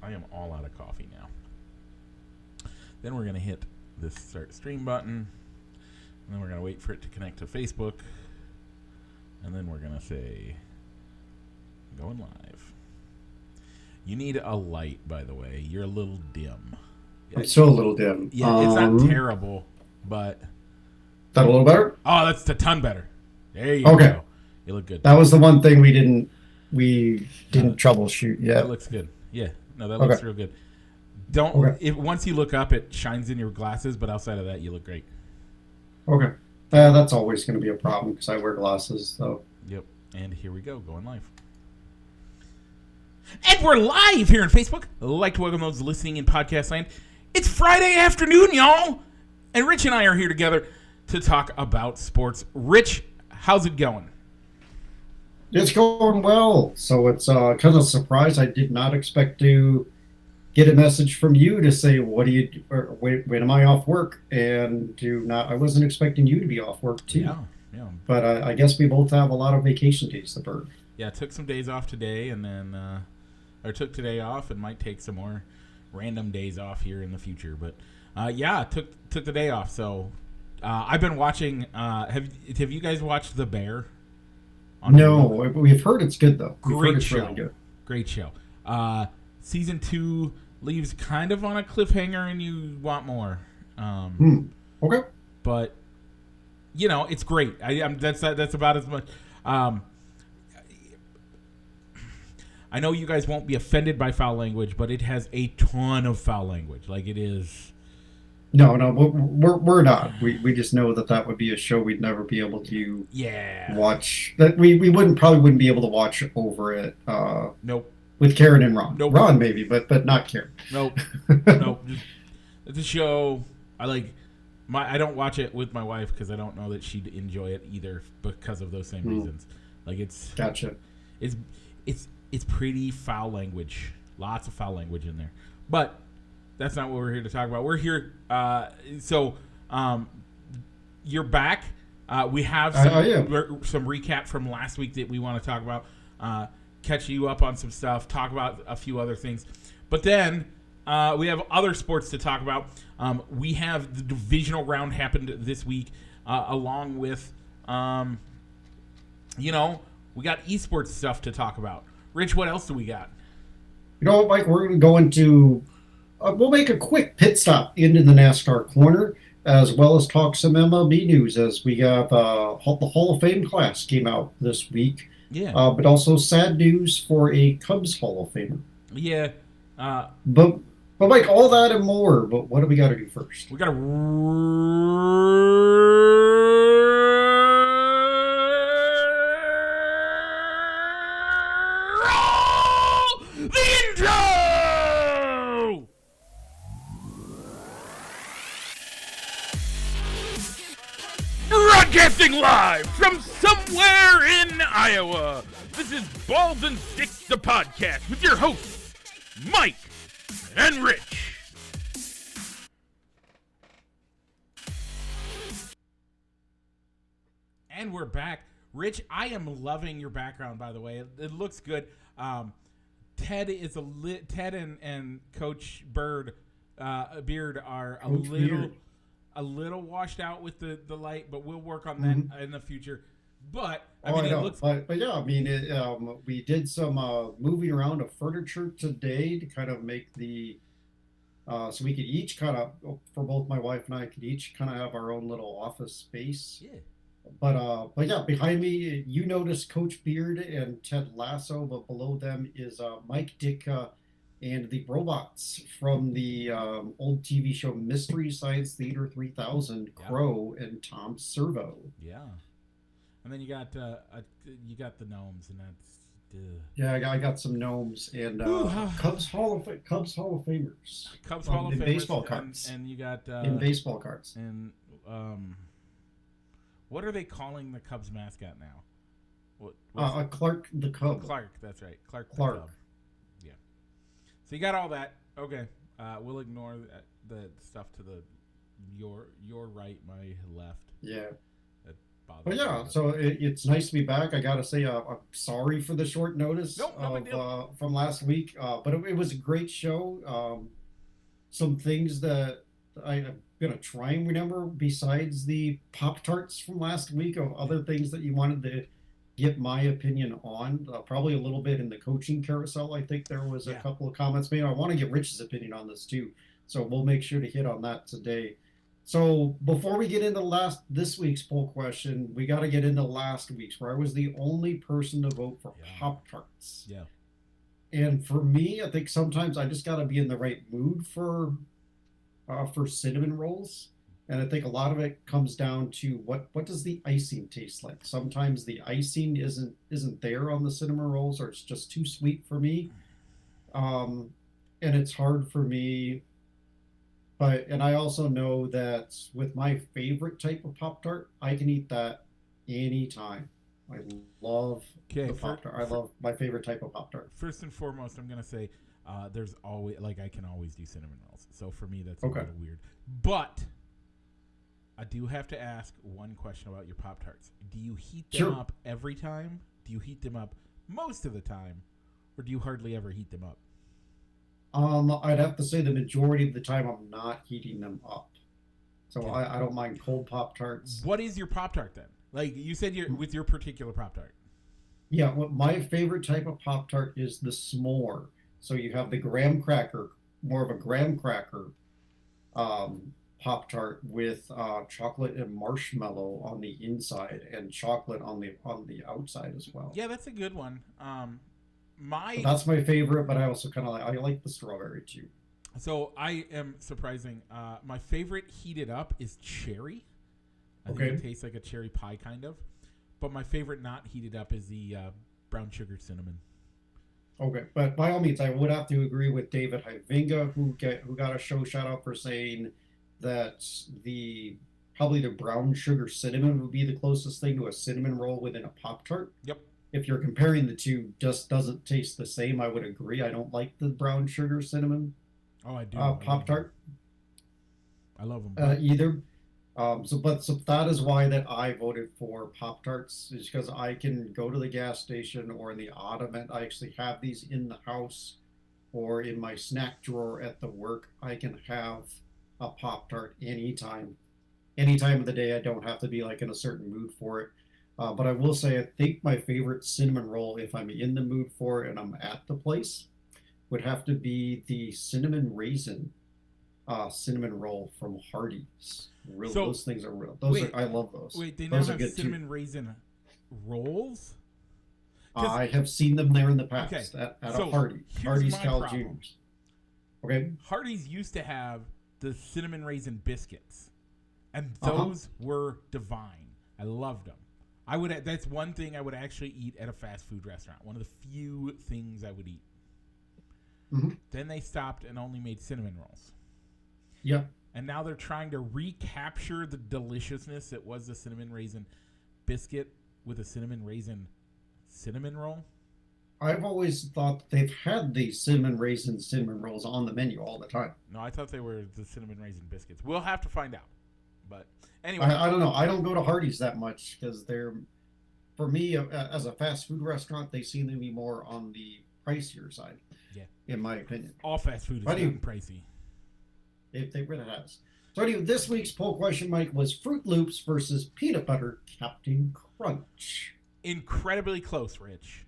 I am all out of coffee now. Then we're going to hit this start stream button. And then we're going to wait for it to connect to Facebook. And then we're going to say, going live. You need a light, by the way. You're a little dim. I'm still a little dim. Yeah, it's not terrible, but... Is that a little better? Oh, that's a ton better. There you okay. go. You look good. That was the one thing we didn't troubleshoot yet. That looks good. Yeah. No, that looks real good. Once you look up, it shines in your glasses, but outside of that, you look great. Okay. That's always going to be a problem because I wear glasses, so. Yep. And here we go, going live. And we're live here on Facebook. I'd like to welcome those listening in podcast land. It's Friday afternoon, y'all. And Rich and I are here together to talk about sports. Rich, how's it going? It's going well. So it's kind of a surprise. I did not expect to get a message from you to say, when am I off work? And I wasn't expecting you to be off work too. Yeah. But I guess we both have a lot of vacation days to burn. Yeah, I took some days off today, and then I took today off, and might take some more random days off here in the future. But took the day off. So I've been watching. Have you guys watched The Bear? No, we've heard it's good though. Great show. Really good. Great show. Season 2 leaves kind of on a cliffhanger, and you want more. Okay. But it's great. That's about as much. I know you guys won't be offended by foul language, but it has a ton of foul language. Like it is. No, we're not. We just know that would be a show we'd never be able to watch. That we probably wouldn't be able to watch over it. Nope. With Karen and Ron. Nope. Ron maybe, but not Karen. Nope. Nope. It's a show I don't watch it with my wife because I don't know that she'd enjoy it either because of those same reasons. Like it's gotcha. It's pretty foul language. Lots of foul language in there. But that's not what we're here to talk about. We're here. You're back. We have some recap from last week that we want to talk about. Catch you up on some stuff. Talk about a few other things. But then we have other sports to talk about. We have the divisional round happened this week, along with, we got esports stuff to talk about. Rich, what else do we got? Mike, we're going to go into. We'll make a quick pit stop into the NASCAR corner, as well as talk some MLB news, as we got the Hall of Fame class came out this week. Yeah. But also sad news for a Cubs Hall of Famer. Yeah. But Mike, all that and more. But what do we got to do first? We got to the intro! Broadcasting live from somewhere in Iowa, this is Balls and Sticks, the podcast, with your hosts, Mike and Rich. And we're back. Rich, I am loving your background, by the way. It looks good. Ted and Coach Beard are a little washed out with the light, but we'll work on that in the future. But it looks. But yeah, we did some moving around of furniture today to kind of make the. So we could each kind of, for both my wife and I, could each kind of have our own little office space. Yeah. But yeah, behind me, you notice Coach Beard and Ted Lasso, but below them is Mike Ditka and the robots from the old TV show Mystery Science Theater 3000, Crow and Tom Servo. Yeah. And then you got the gnomes, and that's. Yeah, I got some gnomes and Cubs Hall of Famers. Cubs Hall of Famers in baseball cards, and you got in baseball cards. And what are they calling the Cubs mascot now? Clark the Cub. Clark, that's right. Clark. The Cub. Yeah. So you got all that. Okay. We'll ignore the stuff to your right, my left. Yeah. But yeah, so it's nice to be back. I gotta say, I'm sorry for the short notice from last week, but it was a great show. Some things that I'm gonna try and remember besides the Pop Tarts from last week of other things that you wanted to get my opinion on. Probably a little bit in the coaching carousel. I think there was a couple of comments made. I want to get Rich's opinion on this too, so we'll make sure to hit on that today. So before we get into this week's poll question, we got to get into last week's, where I was the only person to vote for Pop Tarts. Yeah. And for me, I think sometimes I just got to be in the right mood for cinnamon rolls. And I think a lot of it comes down to what does the icing taste like? Sometimes the icing isn't there on the cinnamon rolls, or it's just too sweet for me. And it's hard for me. And I also know that with my favorite type of Pop-Tart, I can eat that anytime. I love the Pop-Tart. I love my favorite type of Pop-Tart. First and foremost, I'm going to say there's always, I can always do cinnamon rolls. So for me, that's a little weird. But I do have to ask one question about your Pop-Tarts. Do you heat them up every time? Do you heat them up most of the time? Or do you hardly ever heat them up? I'd have to say the majority of the time I'm not heating them up. So I don't mind cold Pop-Tarts. What is your Pop-Tart then? You said with your particular Pop-Tart. Yeah, my favorite type of Pop-Tart is the s'more. So you have the graham cracker, more of a graham cracker Pop-Tart with chocolate and marshmallow on the inside and chocolate on the outside as well. Yeah, that's a good one. That's my favorite, but I also kind of I like the strawberry too. So I am surprising. My favorite heated up is cherry. I think it tastes like a cherry pie kind of. But my favorite not heated up is the brown sugar cinnamon. Okay, but by all means, I would have to agree with David Hyvinga, who got a show shout out for saying that probably the brown sugar cinnamon would be the closest thing to a cinnamon roll within a Pop-Tart. Yep. If you're comparing the two, just doesn't taste the same. I would agree. I don't like the brown sugar cinnamon. Oh, I do. Pop-Tart. I love them either. So that is why that I voted for Pop-Tarts, is because I can go to the gas station or in the Ottoman. I actually have these in the house or in my snack drawer at the work. I can have a Pop-Tart anytime of the day. I don't have to be in a certain mood for it. But I will say, I think my favorite cinnamon roll, if I'm in the mood for it and I'm at the place, would have to be the cinnamon raisin cinnamon roll from Hardee's. Really, those things are real. I love those. Wait, they now have cinnamon raisin rolls? I have seen them there in the past at a Hardee's. Hardee's Cal Juniors. Okay. Hardee's used to have the cinnamon raisin biscuits, and those were divine. I loved them. That's one thing I would actually eat at a fast food restaurant. One of the few things I would eat. Mm-hmm. Then they stopped and only made cinnamon rolls. Yep. And now they're trying to recapture the deliciousness that was the cinnamon raisin biscuit with a cinnamon raisin cinnamon roll. I've always thought they've had the cinnamon rolls on the menu all the time. No, I thought they were the cinnamon raisin biscuits. We'll have to find out. But anyway, I don't know. I don't go to Hardee's that much because for me, as a fast food restaurant, they seem to be more on the pricier side. Yeah, in my opinion, all fast food is getting pricey. It really has. So anyway, this week's poll question, Mike, was Fruit Loops versus Peanut Butter Captain Crunch. Incredibly close, Rich.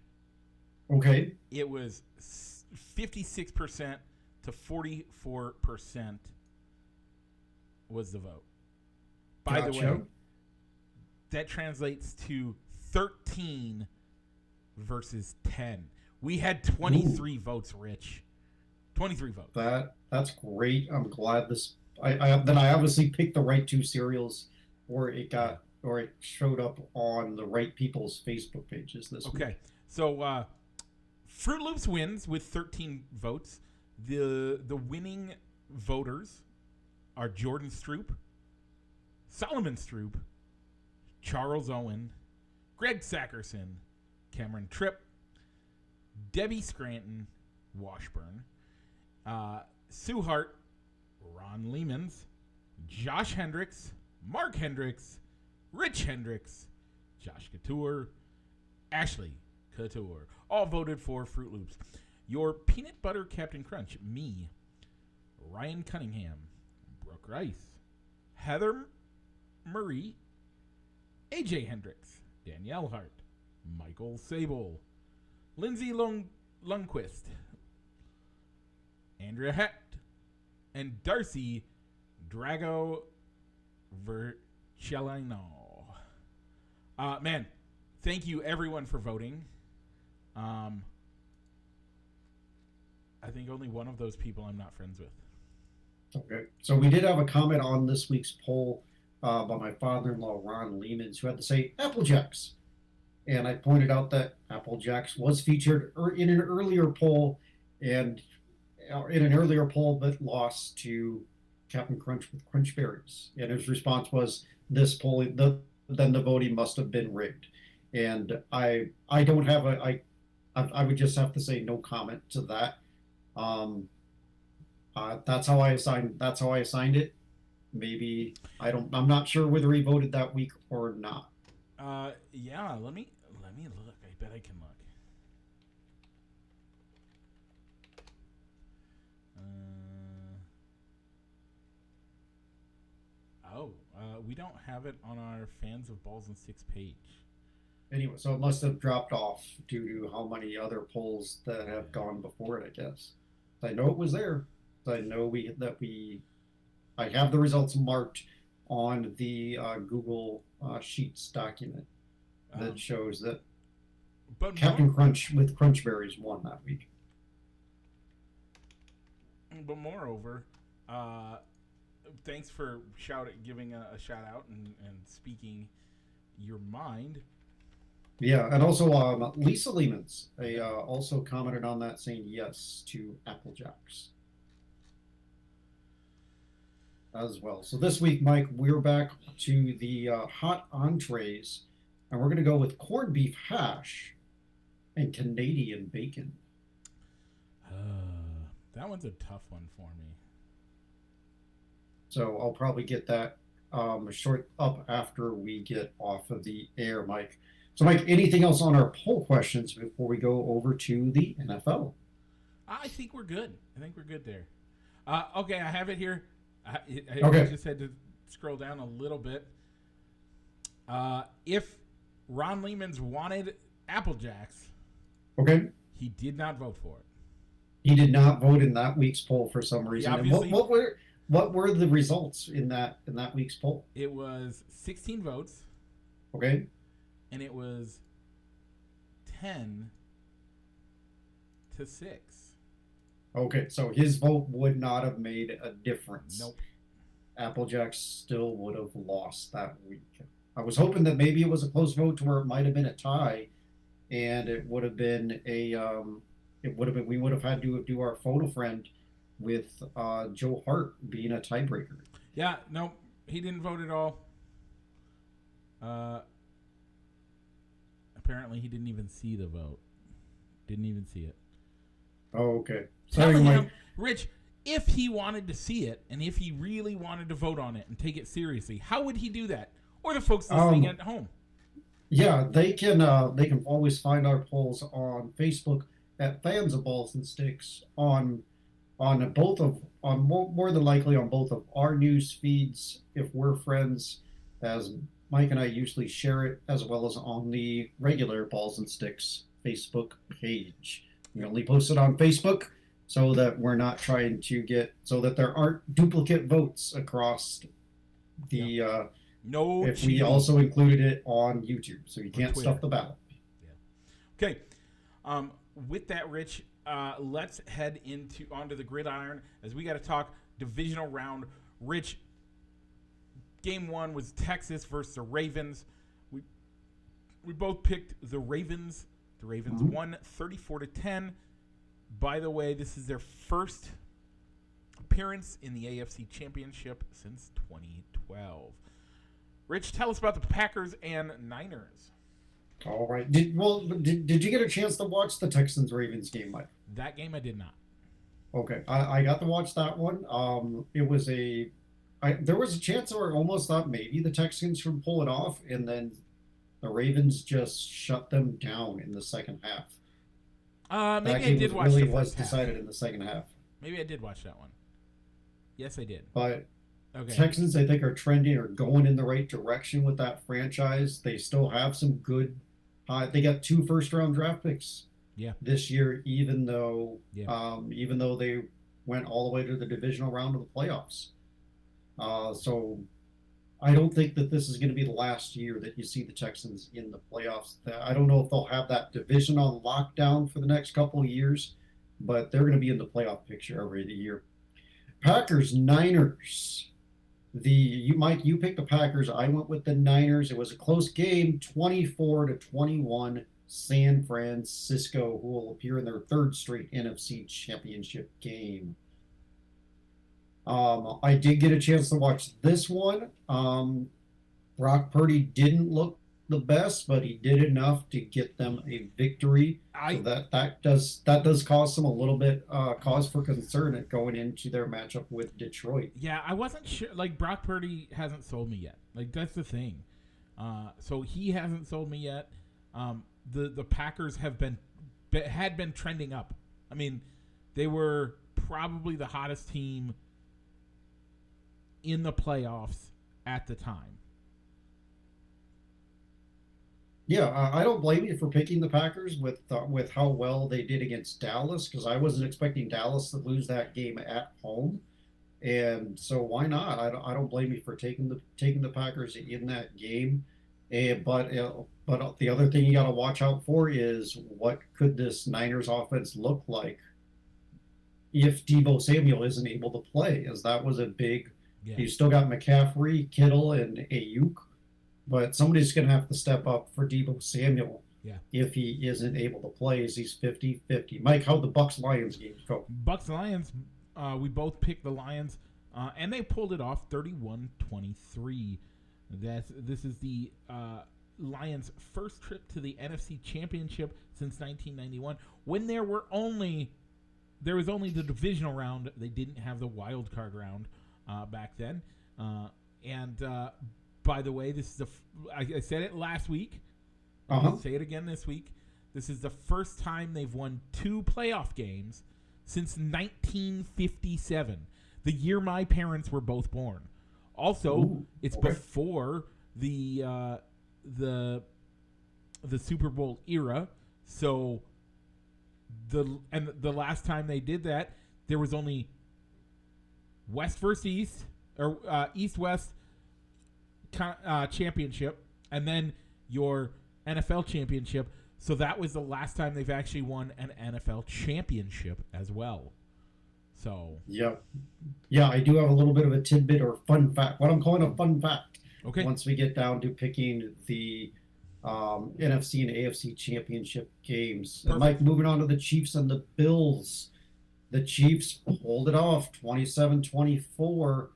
Okay. It was 56% to 44% was the vote. By the way, that translates to 13 versus 10. We had 23 votes, Rich. 23 votes. That's great. I'm glad this. I obviously picked the right two cereals, or it showed up on the right people's Facebook pages this week. Okay, so Fruit Loops wins with 13 votes. The winning voters are Jordan Stroop, Solomon Stroop, Charles Owen, Greg Sackerson, Cameron Tripp, Debbie Scranton, Washburn, Sue Hart, Ron Lehmans, Josh Hendricks, Mark Hendricks, Rich Hendricks, Josh Couture, Ashley Couture, all voted for Fruit Loops. Your Peanut Butter Captain Crunch, me, Ryan Cunningham, Brooke Rice, Heather Murray, AJ Hendricks, Danielle Hart, Michael Sable, Lindsay Lundquist, Andrea Hecht, and Darcy Drago Vercellino. Man, thank you everyone for voting. I think only one of those people I'm not friends with. Okay, so we did have a comment on this week's poll by my father-in-law, Ron Lehmans, who had to say Apple Jacks. And I pointed out that Apple Jacks was featured in an earlier poll, but lost to Captain Crunch with Crunch Berries. And his response was, "This poll, then the voting must have been rigged." And I don't have I would just have to say no comment to that. That's how I assigned it. Maybe I'm not sure whether he voted that week or not. Yeah, let me look. I bet I can look. We don't have it on our Fans of Balls and Sticks page. Anyway, so it must have dropped off due to how many other polls that have gone before it, I guess. I know it was there. I know I have the results marked on the Google Sheets document that shows that Captain Crunch with Crunch Berries won that week. But moreover, thanks for giving a shout out and speaking your mind. Yeah, and also Lisa Lehmans also commented on that, saying yes to Apple Jacks as well. So this week, Mike, we're back to the hot entrees, and we're going to go with corned beef hash and Canadian bacon. That one's a tough one for me. So I'll probably get that short up after we get off of the air, Mike. So, Mike, anything else on our poll questions before we go over to the NFL? I think we're good. There. Okay, I have it here. I just had to scroll down a little bit. If Ron Lehmans wanted Apple Jacks, okay, he did not vote for it. He did not vote in that week's poll for some reason. And what were the results in that week's poll? It was 16 votes. Okay. And it was 10-6. Okay, so his vote would not have made a difference. Nope. Applejack still would have lost that week. I was hoping that maybe it was a close vote to where it might have been a tie, and it would have been we would have had to do our photo friend with Joe Hart being a tiebreaker. Yeah, no, he didn't vote at all. Apparently, he didn't even see the vote. Didn't even see it. Oh, okay. Sorry, Mike. Rich, if he wanted to see it and if he really wanted to vote on it and take it seriously, how would he do that? Or the folks listening at home? Yeah, they can always find our polls on Facebook at Fans of Balls and Sticks more than likely on both of our news feeds if we're friends, as Mike and I usually share it, as well as on the regular Balls and Sticks Facebook page. We only post it on Facebook so that we're not trying to so that there aren't duplicate votes across the. No. If we also included it on YouTube, so you can't stuff the ballot. Yeah. Okay. With that, Rich, let's head onto the gridiron as we got to talk divisional round. Rich, game one was Texas versus the Ravens. We both picked the Ravens. The Ravens won 34-10. By the way, this is their first appearance in the AFC Championship since 2012. Rich, tell us about the Packers and Niners. All right. Did you get a chance to watch the Texans-Ravens game, Mike? That game I did not. Okay. I got to watch that one. It was a there was a chance where I almost thought maybe the Texans would pull it off, and then the Ravens just shut them down in the second half. Maybe That I game did was watch the really first half. decided in the second half. Maybe I did watch that one. Yes, I did. But okay. Texans, I think, are trending or going in the right direction with that franchise. They still have some good. They got 2 first-round draft picks. Yeah. This year, even though they went all the way to the divisional round of the playoffs. So I don't think that this is going to be the last year that you see the Texans in the playoffs. I don't know if they'll have that division on lockdown for the next couple of years, but they're going to be in the playoff picture every year. Packers, Niners. Mike, you picked the Packers. I went with the Niners. It was a close game, 24-21. San Francisco, who will appear in their 3rd straight NFC Championship game. I did get a chance to watch this one. Brock Purdy didn't look the best, but he did enough to get them a victory. So that does cause them a little bit cause for concern at going into their matchup with Detroit. Yeah, I wasn't sure. Like, Brock Purdy hasn't sold me yet. Like, that's the thing. So he hasn't sold me yet. The Packers had been trending up. I mean, they were probably the hottest team in the playoffs at the time. Yeah, I don't blame you for picking the Packers with how well they did against Dallas, because I wasn't expecting Dallas to lose that game at home, and so why not? I don't blame you for taking the Packers in that game. But the other thing you got to watch out for is what could this Niners offense look like if Deebo Samuel isn't able to play, as that was a big. Yeah. You still got McCaffrey, Kittle, and Ayuk, but somebody's going to have to step up for Deebo Samuel. Yeah. If he isn't able to play, as he's 50-50. Mike, how'd the Bucks-Lions games go? Bucks-Lions, we both picked the Lions, and they pulled it off 31-23. This is the Lions' first trip to the NFC Championship since 1991, when there was only the divisional round. They didn't have the wild card round back then. By the way, this is I said it last week. I'll say it again this week. This is the first time they've won 2 playoff games since 1957, the year my parents were both born. Also, it's before the Super Bowl era. So the last time they did that, there was only West versus East, or East-West championship, and then your NFL championship. So that was the last time they've actually won an NFL championship as well. So yeah, I do have a little bit of a tidbit or fun fact. What I'm calling a fun fact. Okay. Once we get down to picking the NFC and AFC championship games, Mike, moving on to the Chiefs and the Bills. The Chiefs pulled it off, 27-24,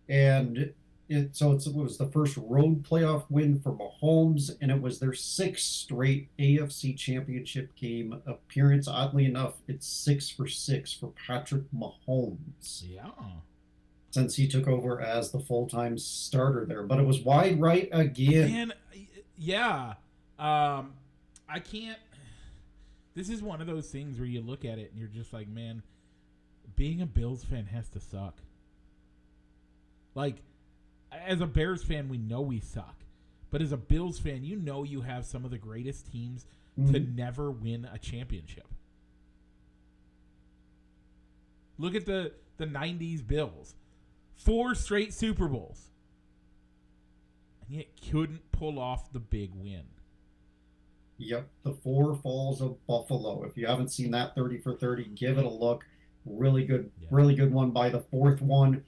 and it was the first road playoff win for Mahomes, and it was their 6th straight AFC Championship game appearance. Oddly enough, it's 6 for 6 for Patrick Mahomes. Yeah. Since he took over as the full-time starter there, but it was wide right again. Man, yeah. I can't. This is one of those things where you look at it and you're just like, man, being a Bills fan has to suck. Like, as a Bears fan, we know we suck. But as a Bills fan, you know you have some of the greatest teams to never win a championship. Look at the 90s Bills. 4 straight Super Bowls. And yet couldn't pull off the big win. Yep, the 4 Falls of Buffalo. If you haven't seen that 30 for 30, give it a look. Really good one. By the 4th one,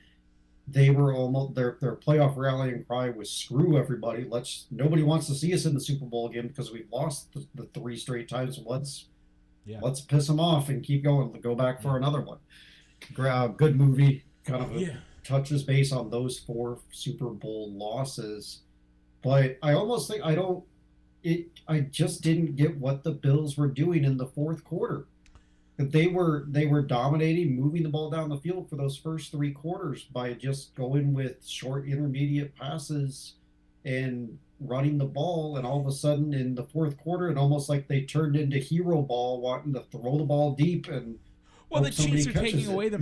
they were almost their playoff rallying cry was screw everybody. Nobody wants to see us in the Super Bowl again because we've lost the 3 straight times. Let's piss them off and keep going. Go back for another one. Good movie. Kind of touches base on those 4 Super Bowl losses. But I almost think I just didn't get what the Bills were doing in the 4th quarter. they were dominating, moving the ball down the field for those first 3 quarters by just going with short intermediate passes and running the ball. And all of a sudden in the fourth quarter, it almost like they turned into hero ball, wanting to throw the ball deep and the Chiefs are taking away the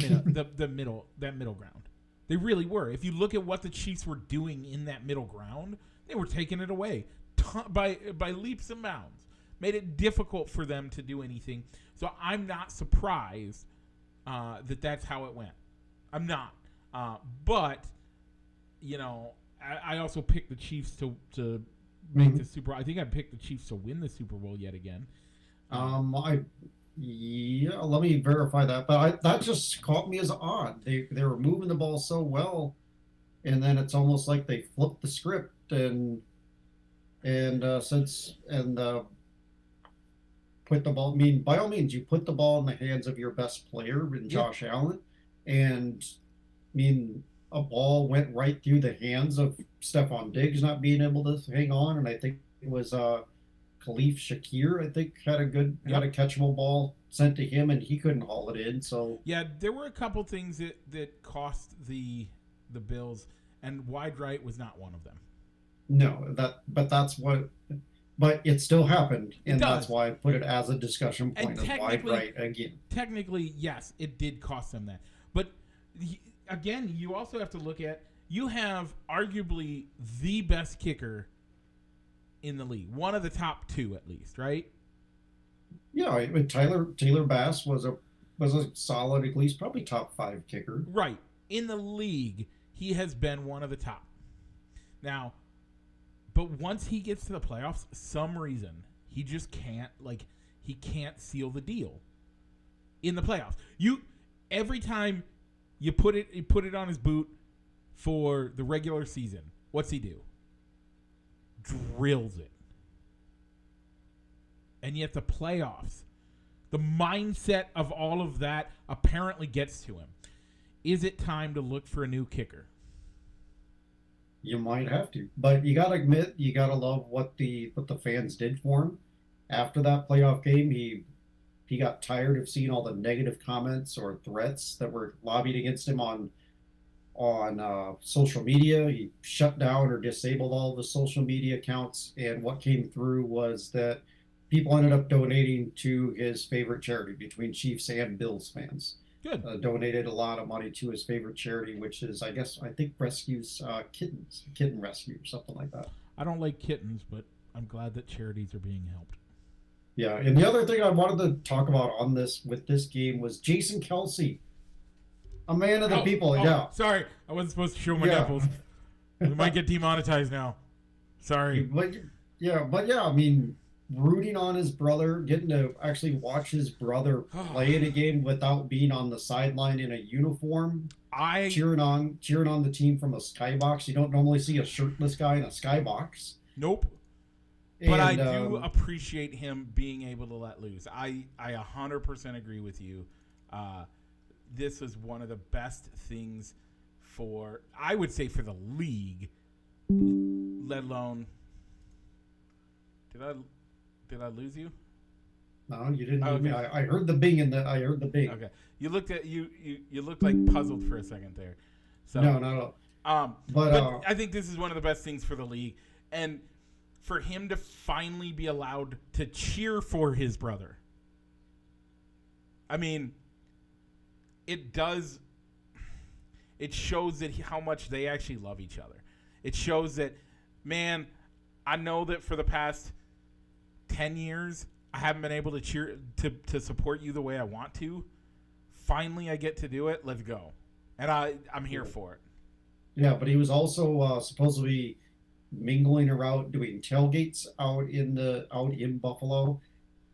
middle ground. They really were. If you look at what the Chiefs were doing in that middle ground, they were taking it away by leaps and bounds. Made it difficult for them to do anything. So I'm not surprised that that's how it went. I'm not. But, I also picked the Chiefs to make the Super Bowl. I think I picked the Chiefs to win the Super Bowl yet again. Let me verify that. But that just caught me as odd. They were moving the ball so well, and then it's almost like they flipped the script and put the ball. I mean, by all means, you put the ball in the hands of your best player in Josh Allen, and I mean, a ball went right through the hands of Stephon Diggs not being able to hang on, and I think it was Khalif Shakir. I think had a catchable ball sent to him, and he couldn't haul it in. So yeah, there were a couple things that cost the Bills, and wide right was not one of them. No, but it still happened, and that's why I put it as a discussion point of wide right again. Technically, yes, it did cost them that. But again, you also have to look at, you have arguably the best kicker in the league, one of the top 2 at least, right? Yeah, Taylor Bass was a solid, at least probably top 5 kicker. Right. In the league, he has been one of the top. Now, but once he gets to the playoffs, some reason he just can't seal the deal in the playoffs. Every time you put it on his boot for the regular season, what's he do? Drills it. And yet the playoffs, the mindset of all of that apparently gets to him. Is it time to look for a new kicker? You might have to, but you gotta admit, you gotta love what the fans did for him after that playoff game. He got tired of seeing all the negative comments or threats that were lobbied against him on social media. He shut down or disabled all the social media accounts, and what came through was that people ended up donating to his favorite charity, between Chiefs and Bills fans. Good. Donated a lot of money to his favorite charity, which is, I think rescues kittens, kitten rescue or something like that. I don't like kittens, but I'm glad that charities are being helped. Yeah, and the other thing I wanted to talk about with this game was Jason Kelce, a man of the people. Yeah. Sorry, I wasn't supposed to show my nipples. We might get demonetized now. Sorry. But I mean, rooting on his brother, getting to actually watch his brother play in a game without being on the sideline in a uniform, cheering on the team from a skybox. You don't normally see a shirtless guy in a skybox. Nope. But I do appreciate him being able to let loose. I 100% agree with you. This is one of the best things I would say for the league, let alone. Did I lose you? No, you didn't. Okay. Me. I heard the bing I heard the bing. Okay, you looked like puzzled for a second there. So no. But I think this is one of the best things for the league, and for him to finally be allowed to cheer for his brother. I mean, it shows that how much they actually love each other. It shows that, man, I know that for the past 10 years, I haven't been able to cheer to support you the way I want to. Finally, I get to do it. Let's go. And I'm here for it. Yeah, but he was also supposed to be mingling around, doing tailgates out in Buffalo.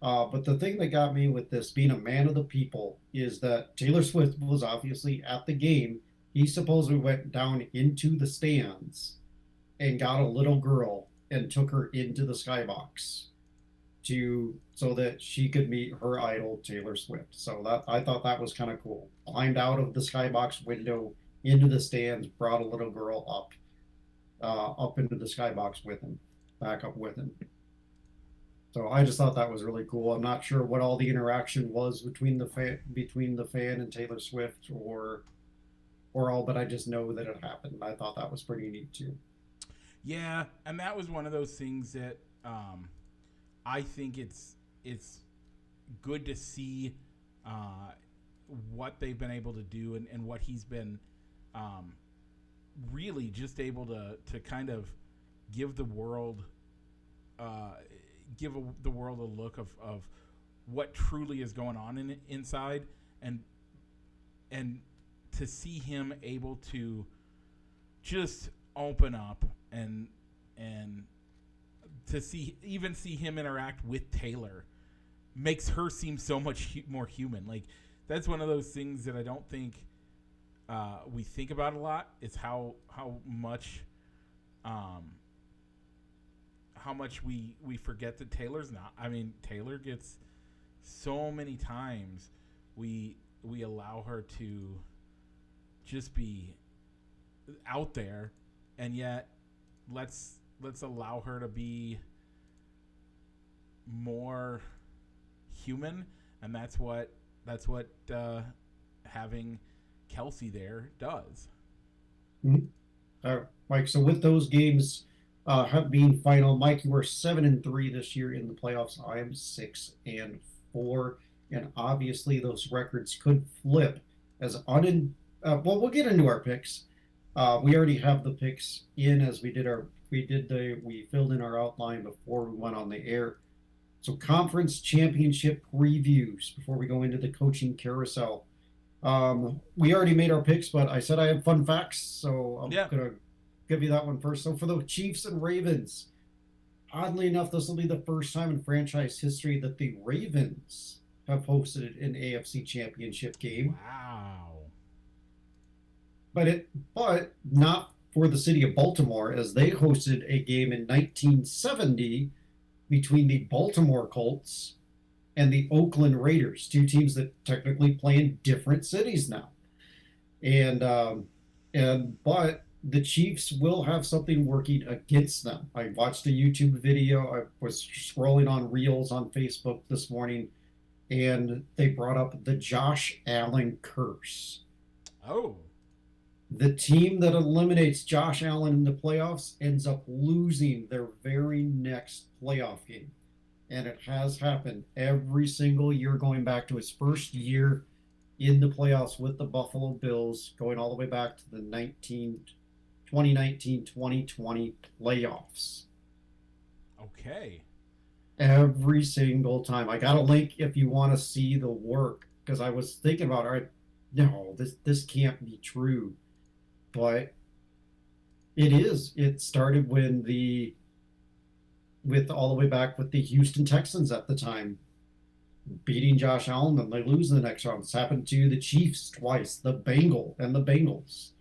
But the thing that got me with this, being a man of the people, is that Taylor Swift was obviously at the game. He supposedly went down into the stands and got a little girl and took her into the skybox so that she could meet her idol, Taylor Swift. So I thought that was kind of cool. Climbed out of the skybox window into the stands, brought a little girl up into the skybox with him, back up with him. So I just thought that was really cool. I'm not sure what all the interaction was between the fan and Taylor Swift or all, but I just know that it happened. I thought that was pretty neat too. Yeah, and that was one of those things that I think it's good to see what they've been able to do and what he's been really just able to kind of give the world the world a look of what truly is going on inside, and to see him able to just open up and to see him interact with Taylor makes her seem so much more human. Like, that's one of those things that I don't think we think about a lot, is how much we forget that Taylor's not. I mean, Taylor gets so many times we allow her to just be out there, and yet let's allow her to be more human, and that's what having Kelsey there does. Mm-hmm. Mike, so with those games have been final, Mike, you were 7-3 this year in the playoffs. I am 6-4, and obviously those records could flip as well, we'll get into our picks. We already have the picks in, as we filled in our outline before we went on the air. So conference championship previews before we go into the coaching carousel. We already made our picks, but I said I had fun facts, so I'm gonna give you that one first. So for the Chiefs and Ravens, oddly enough, this will be the first time in franchise history that the Ravens have hosted an AFC championship game. Wow. But not for the city of Baltimore, as they hosted a game in 1970 between the Baltimore Colts and the Oakland Raiders, two teams that technically play in different cities now. But the Chiefs will have something working against them. I watched a YouTube video. I was scrolling on Reels on Facebook this morning, and they brought up the Josh Allen curse. Oh. The team that eliminates Josh Allen in the playoffs ends up losing their very next playoff game. And it has happened every single year going back to his first year in the playoffs with the Buffalo Bills, going all the way back to the 2019-2020 playoffs. Okay. Every single time. I got a link if you want to see the work, because I was thinking about, all right, no, this can't be true. But it is. It started all the way back with the Houston Texans at the time, beating Josh Allen, and they lose in the next round. It's happened to the Chiefs twice, the Bengals.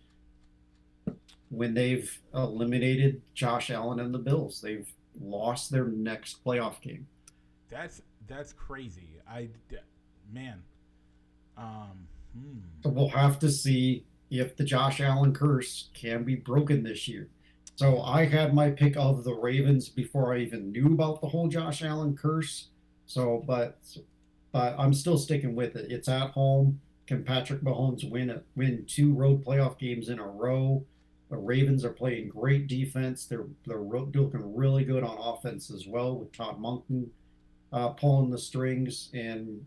When they've eliminated Josh Allen and the Bills, they've lost their next playoff game. That's crazy. So we'll have to see if the Josh Allen curse can be broken this year. So I had my pick of the Ravens before I even knew about the whole Josh Allen curse. So, but I'm still sticking with it. It's at home. Can Patrick Mahomes win 2 road playoff games in a row? The Ravens are playing great defense. They're looking really good on offense as well, with Todd Monken pulling the strings, and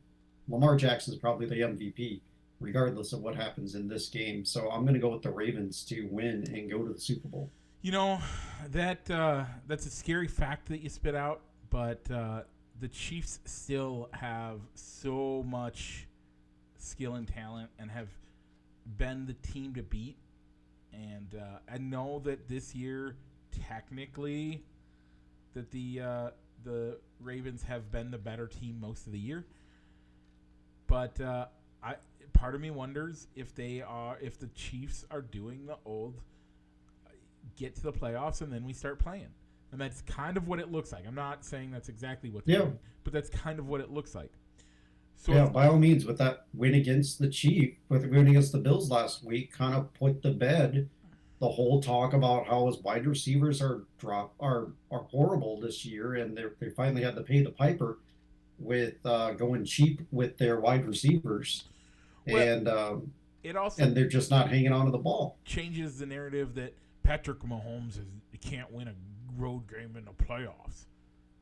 Lamar Jackson is probably the MVP, regardless of what happens in this game. So I'm going to go with the Ravens to win and go to the Super Bowl. You know, that's a scary fact that you spit out, but the Chiefs still have so much skill and talent and have been the team to beat. And I know that this year, technically, that the Ravens have been the better team most of the year. But part of me wonders if the Chiefs are doing the old get to the playoffs and then we start playing. And that's kind of what it looks like. I'm not saying that's exactly what they're doing, but that's kind of what it looks like. So by all means, with that win against the Bills last week, kind of put to bed the whole talk about how his wide receivers are horrible this year, and they finally had to pay the piper with going cheap with their wide receivers, Well, and it also and they're just not hanging on to the ball. changes the narrative that Patrick Mahomes can't win a road game in the playoffs.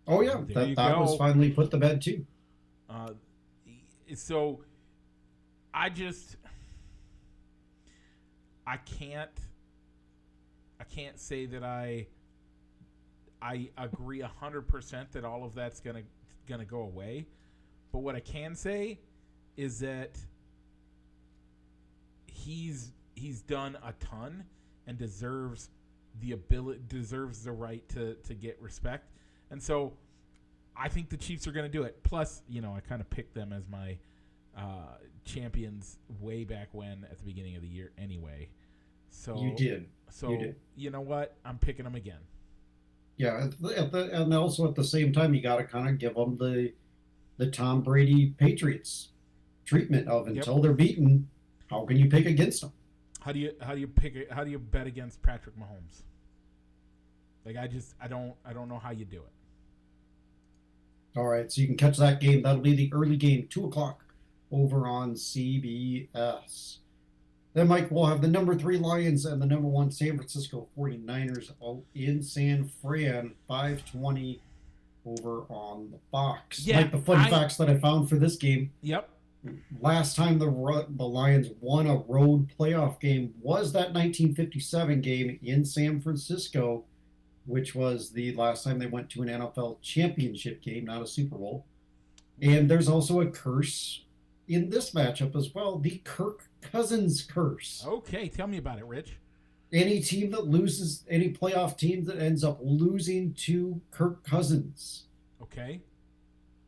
Oh yeah, that was finally put to bed too. So I can't say that I agree 100% that all of that's gonna go away, but what I can say is that he's done a ton and deserves the right to get respect, and so I think the Chiefs are going to do it. Plus, I kind of picked them as my champions way back when at the beginning of the year anyway. So you did. So you know what? I'm picking them again. Yeah, and also at the same time, you got to kind of give them the Tom Brady Patriots treatment of until they're beaten. How can you pick against them? How do you bet against Patrick Mahomes? Like I don't know how you do it. All right, so you can catch that game. That'll be the early game, 2:00 over on CBS. Then, Mike, we'll have the number 3 Lions and the number 1 San Francisco 49ers out in San Fran, 5:20 over on the Fox. Yeah, Mike, the fun facts that I found for this game. Yep. Last time the Lions won a road playoff game was that 1957 game in San Francisco, which was the last time they went to an NFL championship game, not a Super Bowl. And there's also a curse in this matchup as well, the Kirk Cousins curse. Okay, tell me about it, Rich. Any team that loses, any playoff team that ends up losing to Kirk Cousins. Okay.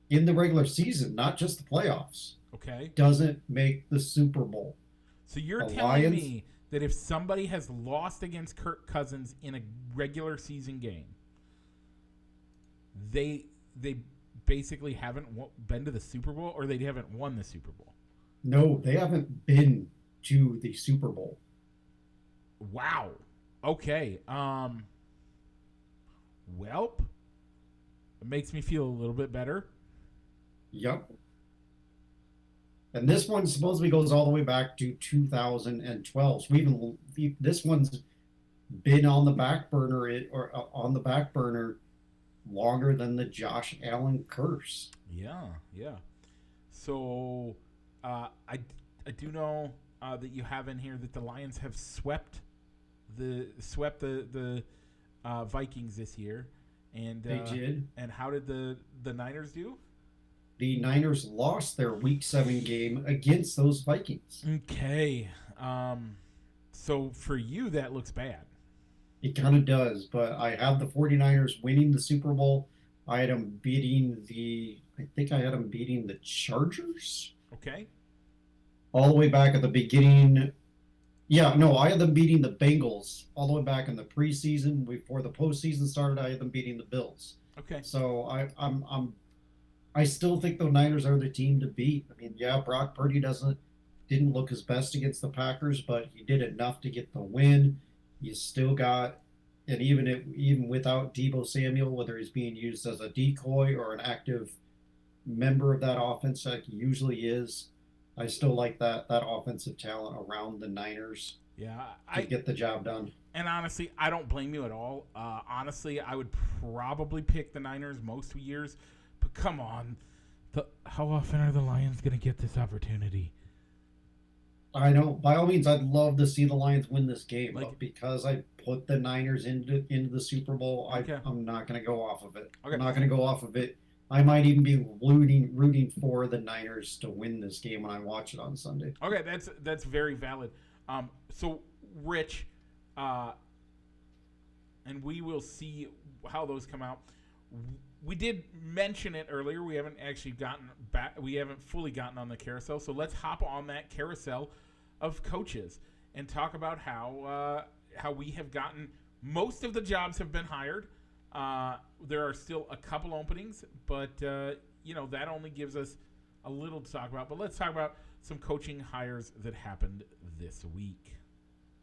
In the regular season, not just the playoffs. Okay. Doesn't make the Super Bowl. So you're telling me that if somebody has lost against Kirk Cousins in a regular season game, they basically haven't been to the Super Bowl, or they haven't won the Super Bowl? No, they haven't been to the Super Bowl. Wow. Okay. Welp. It makes me feel a little bit better. Yep. And this one supposedly goes all the way back to 2012. So this one's been on the back burner longer than the Josh Allen curse. Yeah. So I do know that you have in here that the Lions have swept the Vikings this year, and they did. And how did the Niners do? The Niners lost their Week 7 game against those Vikings. Okay. So for you, that looks bad. It kind of does, but I have the 49ers winning the Super Bowl. I had them beating the Chargers. Okay. All the way back at the beginning. Yeah, no, I had them beating the Bengals all the way back in the preseason. Before the postseason started, I had them beating the Bills. Okay. So I still think the Niners are the team to beat. I mean, yeah, Brock Purdy didn't look his best against the Packers, but he did enough to get the win. You still got, and even without Deebo Samuel, whether he's being used as a decoy or an active member of that offense like he usually is, I still like that offensive talent around the Niners. Yeah, to get the job done. And honestly, I don't blame you at all. Honestly, I would probably pick the Niners most years. But come on, how often are the Lions going to get this opportunity? I know. By all means, I'd love to see the Lions win this game, but because I put the Niners into the Super Bowl, I'm not going to go off of it. Okay. I'm not going to go off of it. I might even be rooting for the Niners to win this game when I watch it on Sunday. Okay, that's very valid. So, Rich, and we will see how those come out. We did mention it earlier. We haven't actually gotten back. We haven't fully gotten on the carousel. So let's hop on that carousel of coaches and talk about how we have gotten most of the jobs have been hired. There are still a couple openings, but that only gives us a little to talk about. But let's talk about some coaching hires that happened this week.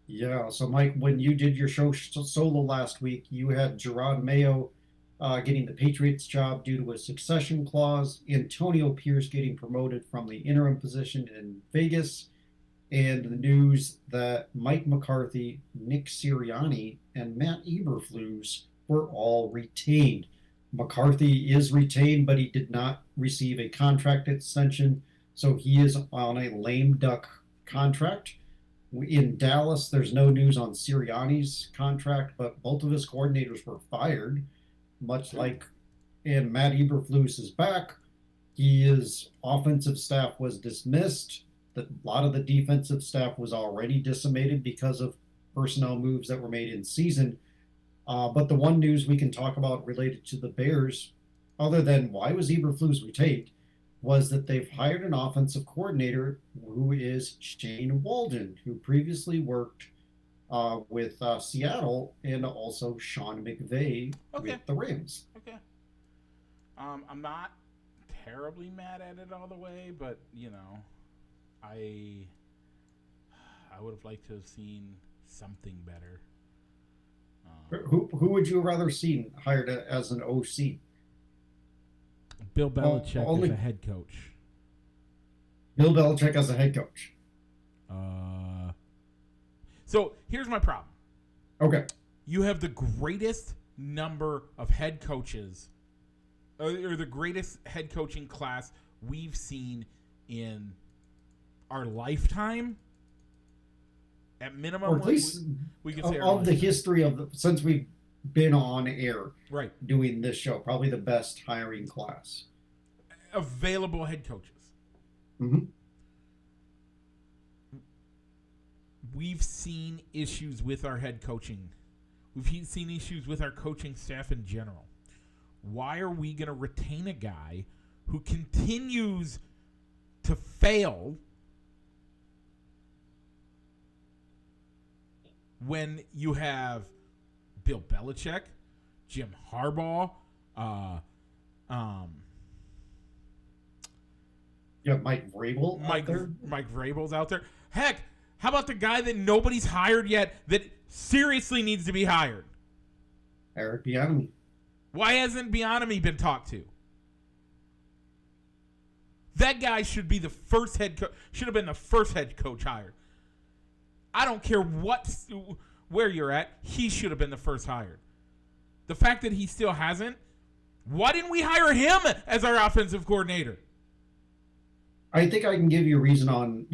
Yeah. So, Mike, when you did your show solo last week, you had Gerard Mayo getting the Patriots job due to a succession clause, Antonio Pierce getting promoted from the interim position in Vegas, and the news that Mike McCarthy, Nick Sirianni, and Matt Eberflus were all retained. McCarthy is retained, but he did not receive a contract extension, so he is on a lame duck contract. In Dallas, there's no news on Sirianni's contract, but both of his coordinators were fired, much like, and Matt Eberflus is back. His offensive staff was dismissed. A lot of the defensive staff was already decimated because of personnel moves that were made in season. But the one news we can talk about related to the Bears, other than why was Eberflus retained, was that they've hired an offensive coordinator who is Shane Walden, who previously worked with Seattle, and also Sean McVay with the Rams. Okay. I'm not terribly mad at it all the way, but I would have liked to have seen something better. Who would you rather seen hired as an OC? Bill Belichick as a head coach. Bill Belichick as a head coach. So here's my problem. Okay. You have the greatest number of head coaches, or the greatest head coaching class we've seen in our lifetime. At minimum, or at least we could say of the history of since we've been on air, right, doing this show, probably the best hiring class. Available head coaches. Mm-hmm. We've seen issues with our head coaching. We've seen issues with our coaching staff in general. Why are we going to retain a guy who continues to fail when you have Bill Belichick, Jim Harbaugh, Mike Vrabel Mike Vrabel's out there. Heck, how about the guy that nobody's hired yet that seriously needs to be hired? Eric Bieniemy. Why hasn't Bieniemy been talked to? That guy should be the first head coach. Should have been the first head coach hired. I don't care where you're at. He should have been the first hired. The fact that he still hasn't. Why didn't we hire him as our offensive coordinator? I think I can give you a reason on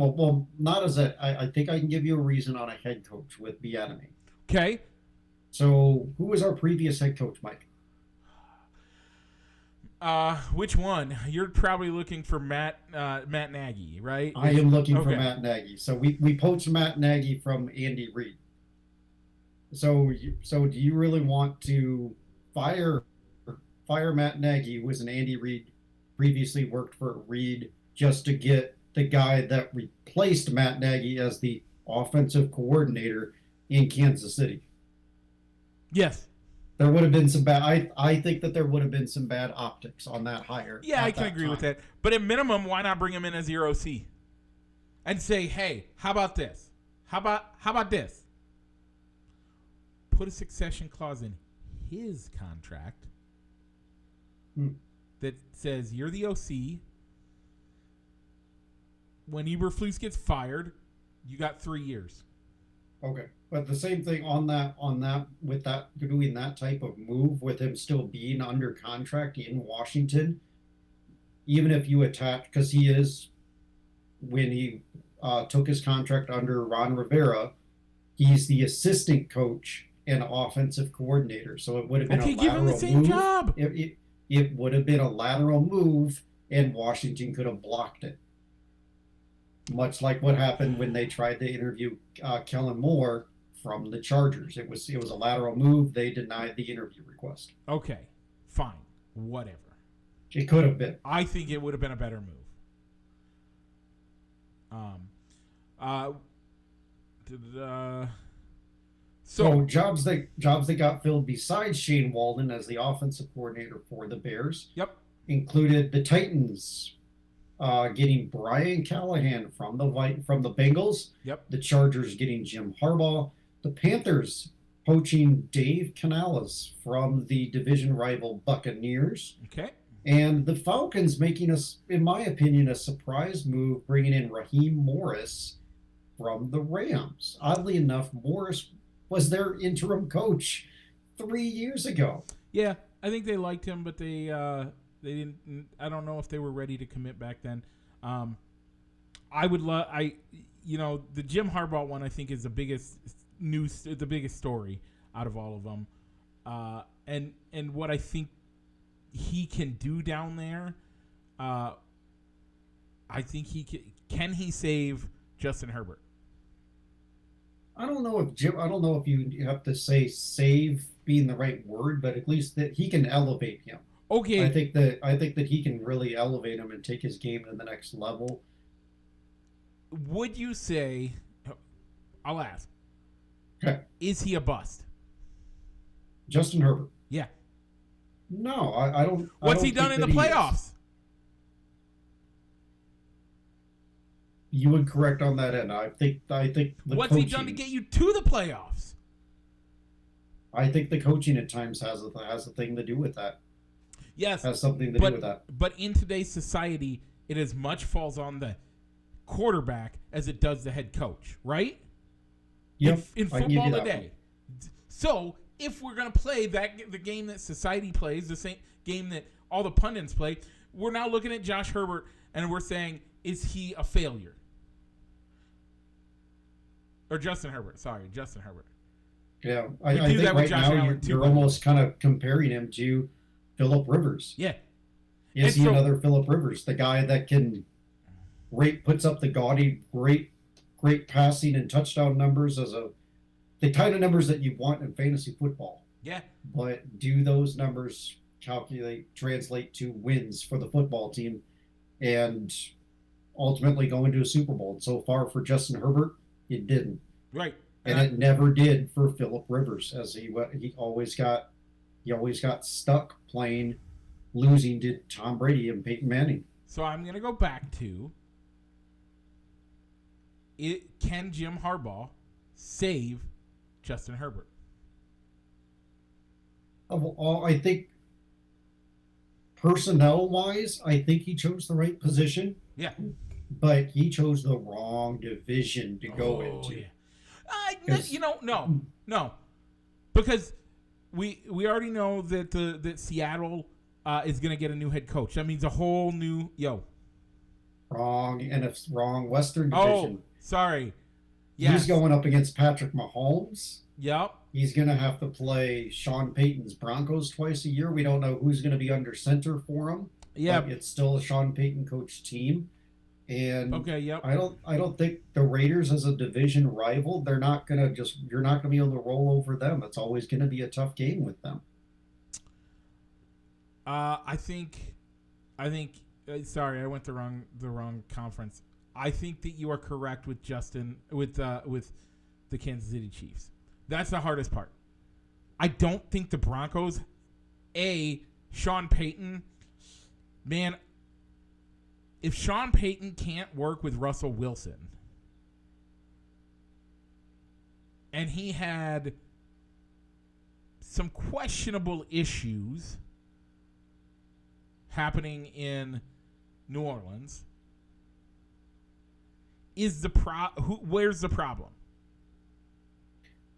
not as I think I can give you a reason on a head coach with Bieniemy. Okay. So who was our previous head coach, Mike? Which one? You're probably looking for Matt Nagy, right? I am looking for Matt Nagy. So we poached Matt Nagy from Andy Reid. So do you really want to fire Matt Nagy, who was an Andy Reid, previously worked for Reid, just to get the guy that replaced Matt Nagy as the offensive coordinator in Kansas City? Yes. There would have been some bad. I think that there would have been some bad optics on that hire. Yeah, I can agree with that. But at minimum, why not bring him in as your OC and say, "Hey, how about this? How about this? Put a succession clause in his contract that says you're the OC. When Eberflus gets fired, you got 3 years." Okay, but the same thing on that with that doing that type of move with him still being under contract in Washington, even if you attach, because he is, when he took his contract under Ron Rivera, he's the assistant coach and offensive coordinator. So it would have been a lateral give him the same move. Job. It would have been a lateral move, and Washington could have blocked it. Much like what happened when they tried to interview Kellen Moore from the Chargers. It was a lateral move. They denied the interview request. Okay, fine, whatever. It could have been. I think it would have been a better move. So jobs that got filled besides Shane Walden as the offensive coordinator for the Bears. Yep. Included the Titans getting Brian Callahan from the Bengals. Yep. The Chargers getting Jim Harbaugh. The Panthers poaching Dave Canales from the division rival Buccaneers. Okay. And the Falcons making us, in my opinion, a surprise move, bringing in Raheem Morris from the Rams. Oddly enough, Morris was their interim coach 3 years ago. Yeah, I think they liked him, but they didn't. I don't know if they were ready to commit back then. I would love. The Jim Harbaugh one I think is the biggest news, the biggest story out of all of them, and what I think he can do down there. I think he can he save Justin Herbert. I don't know if you have to say save being the right word, but at least that he can elevate him. Okay. I think that he can really elevate him and take his game to the next level. Would you say? I'll ask. Okay. Is he a bust? Justin Herbert. Yeah. No, I don't. What's he done in the playoffs? You would correct on that end. I think. What's he done to get you to the playoffs? I think the coaching at times has a thing to do with that. Yes, has something to do with that. But in today's society, it as much falls on the quarterback as it does the head coach, right? Yep. In football today. So if we're gonna play the game that society plays, the same game that all the pundits play, we're now looking at Josh Herbert and we're saying, is he a failure? Or Justin Herbert. Sorry, Justin Herbert. Yeah, I think right now you're almost kind of comparing him to Phillip Rivers. Yeah. Is he another Phillip Rivers? The guy that puts up the gaudy, great passing and touchdown numbers the kind of numbers that you want in fantasy football. Yeah. But do those numbers translate to wins for the football team and ultimately go into a Super Bowl? So far for Justin Herbert, it didn't. Right. And it never did for Phillip Rivers, as he always got stuck losing to Tom Brady and Peyton Manning. So I'm going to go back to can Jim Harbaugh save Justin Herbert? I think personnel-wise, I think he chose the right position. Yeah. But he chose the wrong division to go into. Yeah. No. Because we already know that Seattle is going to get a new head coach. That means a whole new wrong Western division. Oh, sorry. Yes. He's going up against Patrick Mahomes. Yep. He's going to have to play Sean Payton's Broncos twice a year. We don't know who's going to be under center for him. Yeah. But it's still a Sean Payton coach team. And okay, yep. I don't think the Raiders as a division rival, you're not gonna be able to roll over them. It's always gonna be a tough game with them. I think sorry, I went the wrong conference. I think that you are correct with Justin with the Kansas City Chiefs. That's the hardest part. I don't think the Broncos, Sean Payton, man. If Sean Payton can't work with Russell Wilson, and he had some questionable issues happening in New Orleans, where's the problem?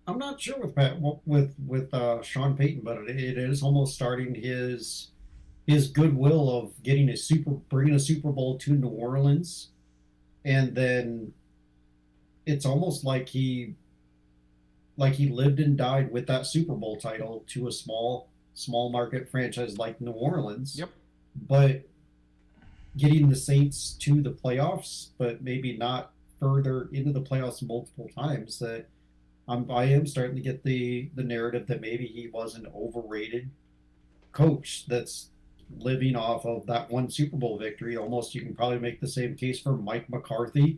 I'm not sure with Sean Payton, but it is almost starting his goodwill of bringing a Super Bowl to New Orleans, and then it's almost like he lived and died with that Super Bowl title to a small market franchise like New Orleans. Yep. But getting the Saints to the playoffs, but maybe not further into the playoffs multiple times, that I am starting to get the narrative that maybe he was an overrated coach that's living off of that one Super Bowl victory. Almost you can probably make the same case for Mike McCarthy,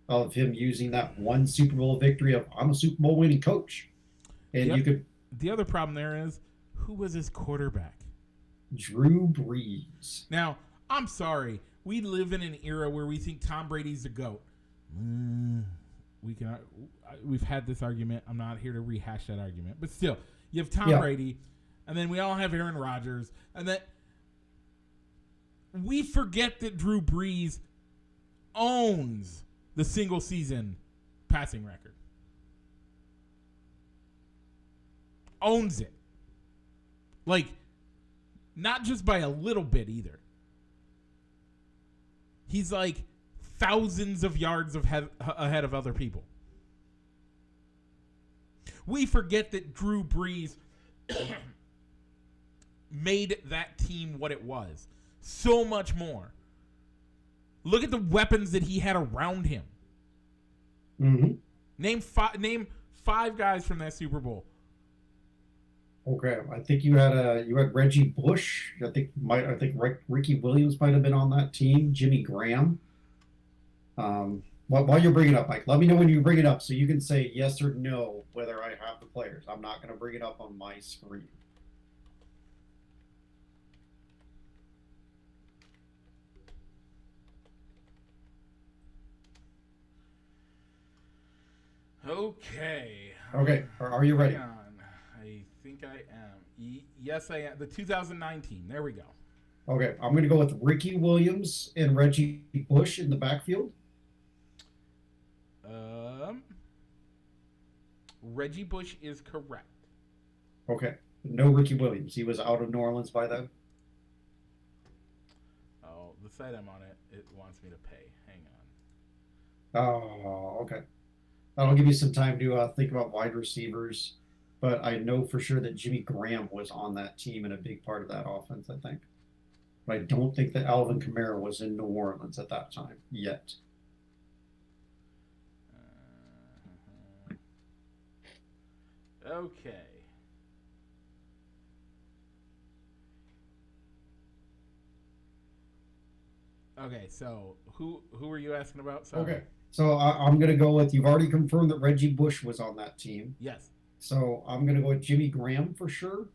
of him using that one Super Bowl victory of I'm a Super Bowl winning coach. And yep. you could. The other problem there is, who was his quarterback? Drew Brees. Now, I'm sorry, we live in an era where we think Tom Brady's the GOAT. We've had this argument. I'm not here to rehash that argument, but still, you have Tom Brady, and then we all have Aaron Rodgers, and then we forget that Drew Brees owns the single season passing record. Owns it. Like, not just by a little bit either. He's like thousands of yards ahead of other people. We forget that Drew Brees made that team what it was. So much more. Look at the weapons that he had around him. Mm-hmm. Name five guys from that Super Bowl. Okay, I think you had Reggie Bush. I think Ricky Williams might have been on that team. Jimmy Graham. While you're bringing it up, Mike, let me know when you bring it up so you can say yes or no whether I have the players. I'm not going to bring it up on my screen. Okay. Okay. Are you ready? Hang on. I think I am. Yes, I am. The 2019. There we go. Okay. I'm going to go with Ricky Williams and Reggie Bush in the backfield. Reggie Bush is correct. Okay. No Ricky Williams. He was out of New Orleans by then. Oh, the site I'm on it wants me to pay. Hang on. Oh, okay. That'll give you some time to think about wide receivers. But I know for sure that Jimmy Graham was on that team and a big part of that offense, I think. But I don't think that Alvin Kamara was in New Orleans at that time yet. Okay. Okay, so who were you asking about? Sorry. Okay, so I'm going to go with, you've already confirmed that Reggie Bush was on that team. Yes. So I'm going to go with Jimmy Graham for sure.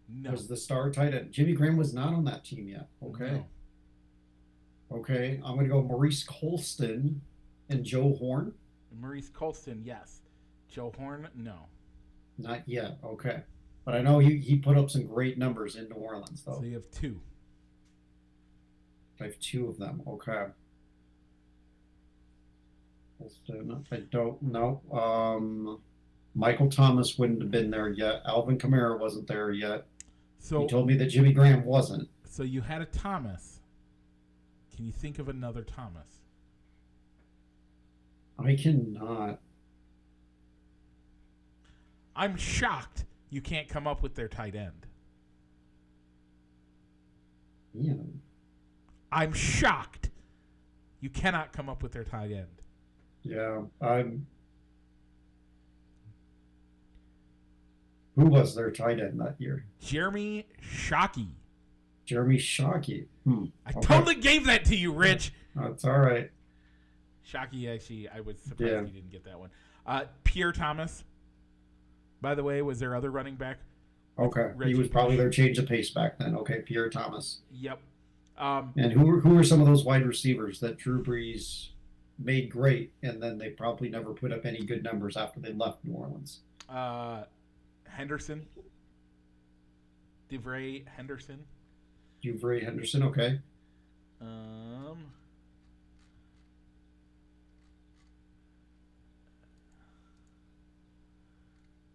No. Was the star tight end. Jimmy Graham was not on that team yet. Okay. No. Okay, I'm going to go Maurice Colston and Joe Horn. Maurice Colston, yes. Joe Horn, no. Not yet. Okay. But I know he put up some great numbers in New Orleans, though. So you have two. I have two of them. Okay. I don't know. Michael Thomas wouldn't have been there yet. Alvin Kamara wasn't there yet. So he told me that Jimmy Graham wasn't. So you had a Thomas. Can you think of another Thomas? I cannot. I'm shocked you can't come up with their tight end. Yeah. I'm shocked you cannot come up with their tight end. Yeah, Who was their tight end that year? Jeremy Shockey. Jeremy Shockey. I totally gave that to you, Rich. That's all right. Shockey, actually, I was surprised you didn't get that one. Pierre Thomas, by the way, was their other running back. Okay, he was probably their change of pace back then. Okay, Pierre Thomas. Yep. And who were some of those wide receivers that Drew Brees made great, and then they probably never put up any good numbers after they left New Orleans? Henderson. DeVray Henderson. DeVray Henderson, okay.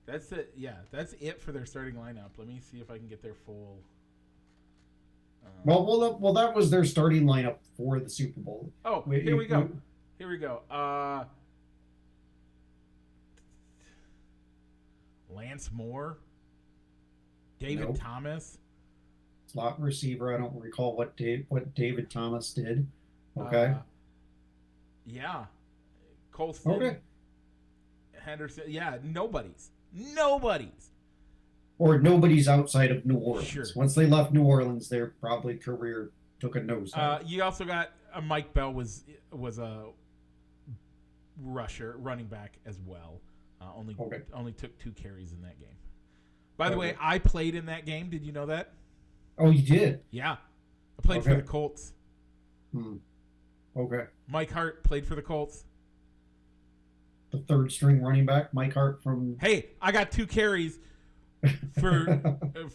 That's it. Yeah, that's it for their starting lineup. Let me see if I can get their full. Well, that was their starting lineup for the Super Bowl. Oh, here we go. Here we go. Lance Moore, David Thomas, slot receiver. I don't recall what David Thomas did. Okay. Yeah, Colston. Okay. Henderson. Yeah, nobody's. Or nobody's outside of New Orleans. Sure. Once they left New Orleans, their probably career took a nosedive. You also got Mike Bell was a running back as well. Only took 2 carries in that game. By the way, I played in that game. Did you know that? Oh, you did? Yeah. I played for the Colts. Okay. Mike Hart played for the Colts. The third string running back, Mike Hart from. Hey, I got 2 carries for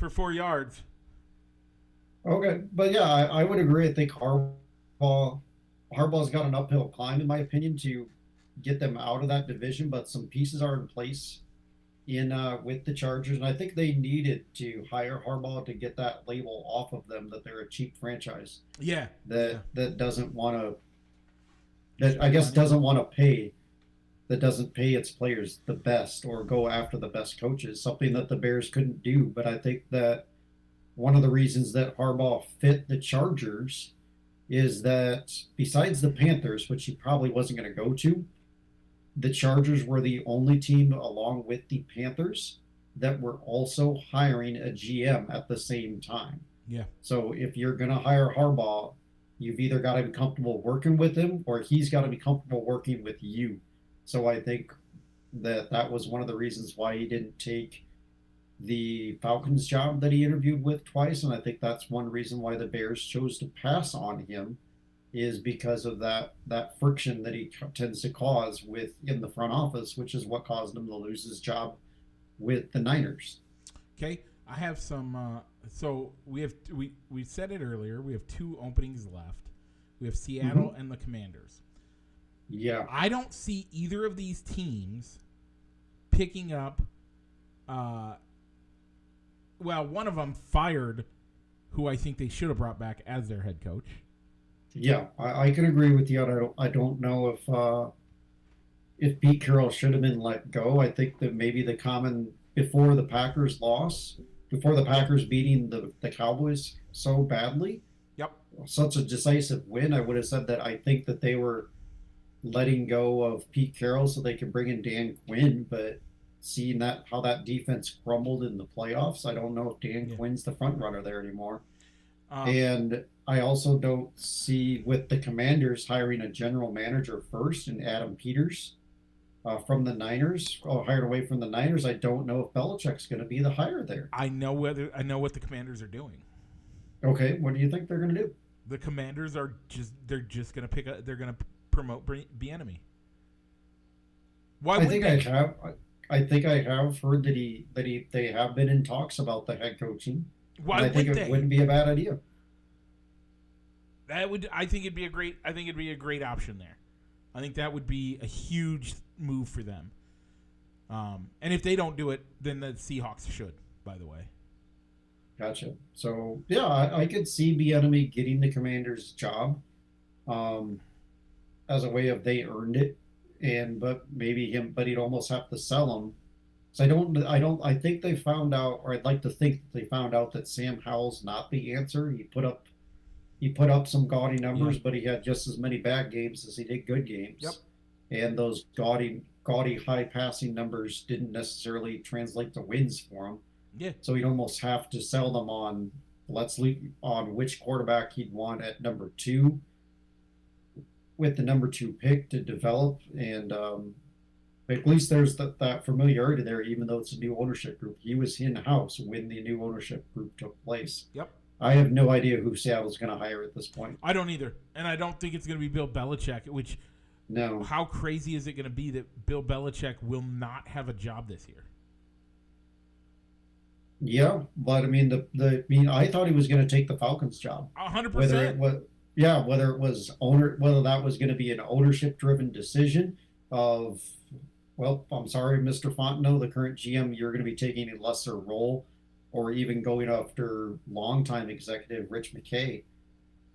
4 yards. Okay, but yeah, I would agree. I think Harbaugh's got an uphill climb, in my opinion, to get them out of that division. But some pieces are in place in with the Chargers, and I think they needed to hire Harbaugh to get that label off of them that they're a cheap franchise. Yeah, that doesn't want to. That I guess doesn't want to pay. That doesn't pay its players the best or go after the best coaches. Something that the Bears couldn't do. But I think that one of the reasons that Harbaugh fit the Chargers is that besides the Panthers, which he probably wasn't going to go to, the Chargers were the only team, along with the Panthers, that were also hiring a GM at the same time. Yeah. So if you're going to hire Harbaugh, you've either got to be comfortable working with him or he's got to be comfortable working with you. So I think that was one of the reasons why he didn't take the Falcons job that he interviewed with twice. And I think that's one reason why the Bears chose to pass on him, is because of that friction that he tends to cause in the front office, which is what caused him to lose his job with the Niners. Okay, I have some. So we said it earlier. We have 2 openings left. We have Seattle and the Commanders. Yeah, I don't see either of these teams picking up. Well, one of them fired, who I think they should have brought back as their head coach. Yeah, I can agree with you. I don't know if Pete Carroll should have been let go. I think that maybe the common before the Packers beating the Cowboys so badly, such a decisive win, I would have said that I think that they were letting go of Pete Carroll so they could bring in Dan Quinn, but seeing how that defense crumbled in the playoffs, I don't know if Dan Quinn's the front runner there anymore. And I also don't see with the Commanders hiring a general manager first and Adam Peters from the Niners, hired away from the Niners. I don't know if Belichick's going to be the hire there. I know what the Commanders are doing. Okay, what do you think they're going to do? The Commanders are they're going to promote Bieniemy. Why? I think I have heard that they have been in talks about the head coaching. Why I think it wouldn't be a bad idea. I think it'd be a great option there. I think that would be a huge move for them. And if they don't do it, then the Seahawks should, by the way. Gotcha. So yeah, I could see Bieniemy getting the Commanders' job, as a way of they earned it, but he'd almost have to sell him. So I think they found out, or I'd like to think that they found out that Sam Howell's not the answer. He put up some gaudy numbers, but he had just as many bad games as he did good games. Yep. And those gaudy high passing numbers didn't necessarily translate to wins for him. Yeah. So he'd almost have to sell them on which quarterback he'd want at number 2, with the number 2 pick to develop. And at least there's that familiarity there, even though it's a new ownership group. He was in-house when the new ownership group took place. Yep. I have no idea who Seattle's going to hire at this point. I don't either. And I don't think it's going to be Bill Belichick, which, no. How crazy is it going to be that Bill Belichick will not have a job this year? Yeah, but I mean, I thought he was going to take the Falcons job. 100%. Whether that was going to be an ownership-driven decision of, well, I'm sorry, Mr. Fontenot, the current GM, you're going to be taking a lesser role, or even going after longtime executive Rich McKay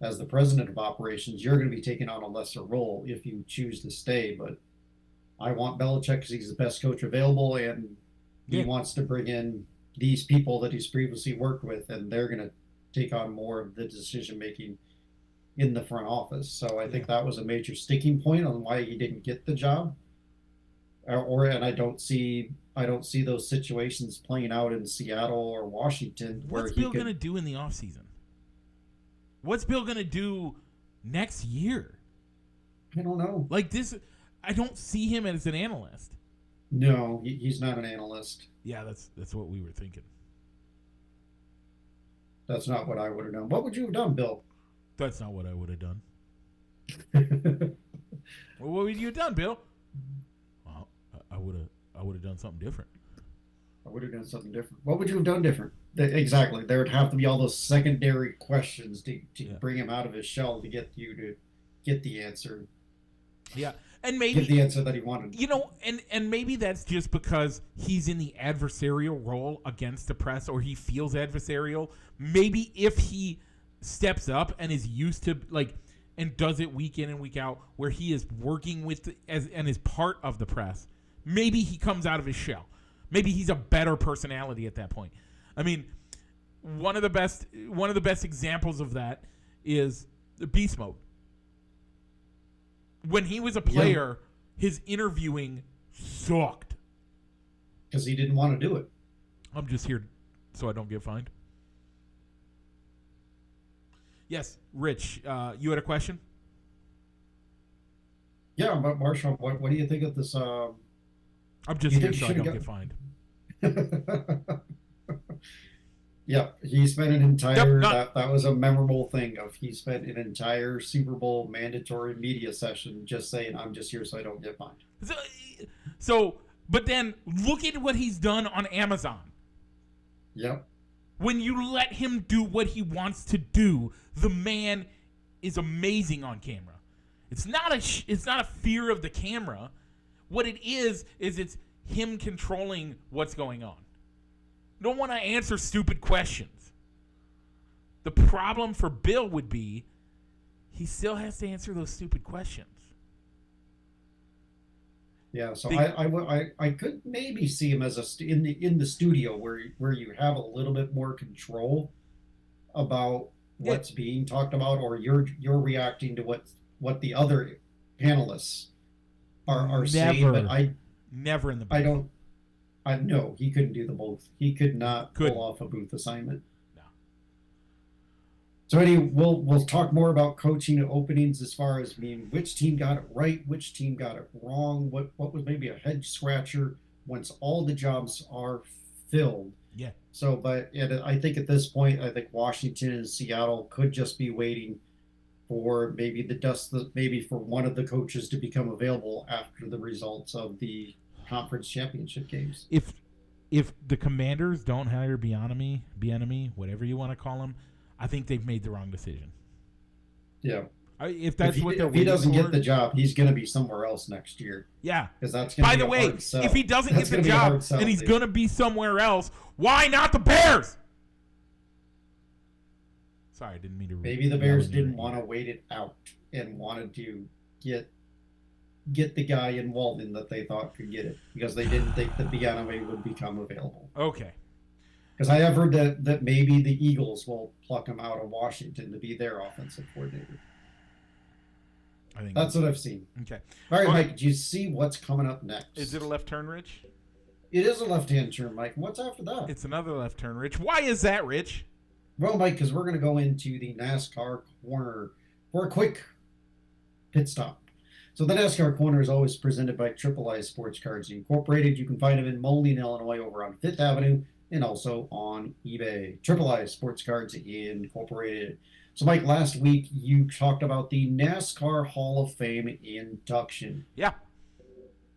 as the president of operations. You're going to be taking on a lesser role if you choose to stay. But I want Belichick because he's the best coach available, and he wants to bring in these people that he's previously worked with, and they're going to take on more of the decision making in the front office. So I think that was a major sticking point on why he didn't get the job. And I don't see those situations playing out in Seattle or Washington. What's Bill going to do in the offseason? What's Bill going to do next year? I don't know. Like this, I don't see him as an analyst. No, he's not an analyst. Yeah, that's what we were thinking. That's not what I would have done. What would you have done, Bill? That's not what I would have done. Well, what would you have done, Bill? Well, I would have done something different. I would have done something different. What would you have done different? Exactly. There would have to be all those secondary questions to bring him out of his shell to get you to get the answer. Yeah. And maybe get the answer that he wanted. And maybe that's just because he's in the adversarial role against the press, or he feels adversarial. Maybe if he steps up and is used to and does it week in and week out, where he is working with and is part of the press, maybe he comes out of his shell. Maybe he's a better personality at that point. I mean, one of the best examples of that is the Beast Mode. When he was a player, his interviewing sucked. Because he didn't want to do it. I'm just here so I don't get fined. Yes, Rich, you had a question? Yeah, but Marshall, what do you think of this? I'm just here so I don't get fined. Yeah, he spent an entire that was a memorable thing. He spent an entire Super Bowl mandatory media session just saying, "I'm just here so I don't get fined." But then look at what he's done on Amazon. Yep. When you let him do what he wants to do, the man is amazing on camera. It's not a fear of the camera. What it is it's him controlling what's going on. Don't want to answer stupid questions. The problem for Bill would be he still has to answer those stupid questions. Yeah, so I could maybe see him as in the studio where you have a little bit more control about what's being talked about, or you're reacting to what the other panelists are saying. But never in the booth. I know he couldn't do the both. He could not pull off a booth assignment. No. So anyway, we'll talk more about coaching openings as far as which team got it right, which team got it wrong, what was maybe a head scratcher once all the jobs are filled. Yeah. So, but I think at this point, I think Washington and Seattle could just be waiting for maybe for one of the coaches to become available after the results of the conference championship games. If the Commanders don't hire Bieniemy, whatever you want to call him, I think they've made the wrong decision. Yeah. If he doesn't get the job, he's going to be somewhere else next year. Yeah. Because that's going to be By the way, if he doesn't get the job and he's going to be somewhere else, why not the Bears? Sorry, I didn't mean to. Maybe the Bears didn't want to wait it out and wanted to get the guy in Walden that they thought could get it, because they didn't think that Bieniemy would become available. Okay. Because I have heard that maybe the Eagles will pluck him out of Washington to be their offensive coordinator. I think that's what I've seen. Okay. All right, Mike, do you see what's coming up next? Is it a left turn, Rich? It is a left-hand turn, Mike. What's after that? It's another left turn, Rich. Why is that, Rich? Well, Mike, because we're going to go into the NASCAR corner for a quick pit stop. So the NASCAR corner is always presented by Triple I Sports Cards Incorporated. You can find them in Moline, Illinois, over on 5th Avenue, and also on eBay. Triple I Sports Cards Incorporated. So, Mike, last week you talked about the NASCAR Hall of Fame induction. Yeah.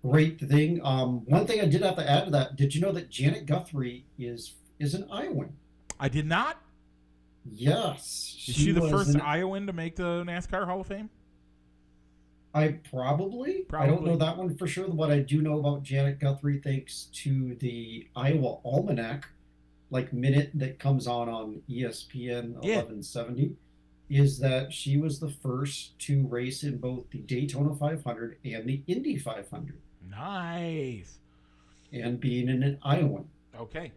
Great thing. One thing I did have to add to that, did you know that Janet Guthrie is an Iowan? I did not. Yes. Is she the first Iowan to make the NASCAR Hall of Fame? I probably. I don't know that one for sure. What I do know about Janet Guthrie, thanks to the Iowa Almanac, minute that comes on ESPN 1170, is that she was the first to race in both the Daytona 500 and the Indy 500. Nice. And being an Iowan. Okay.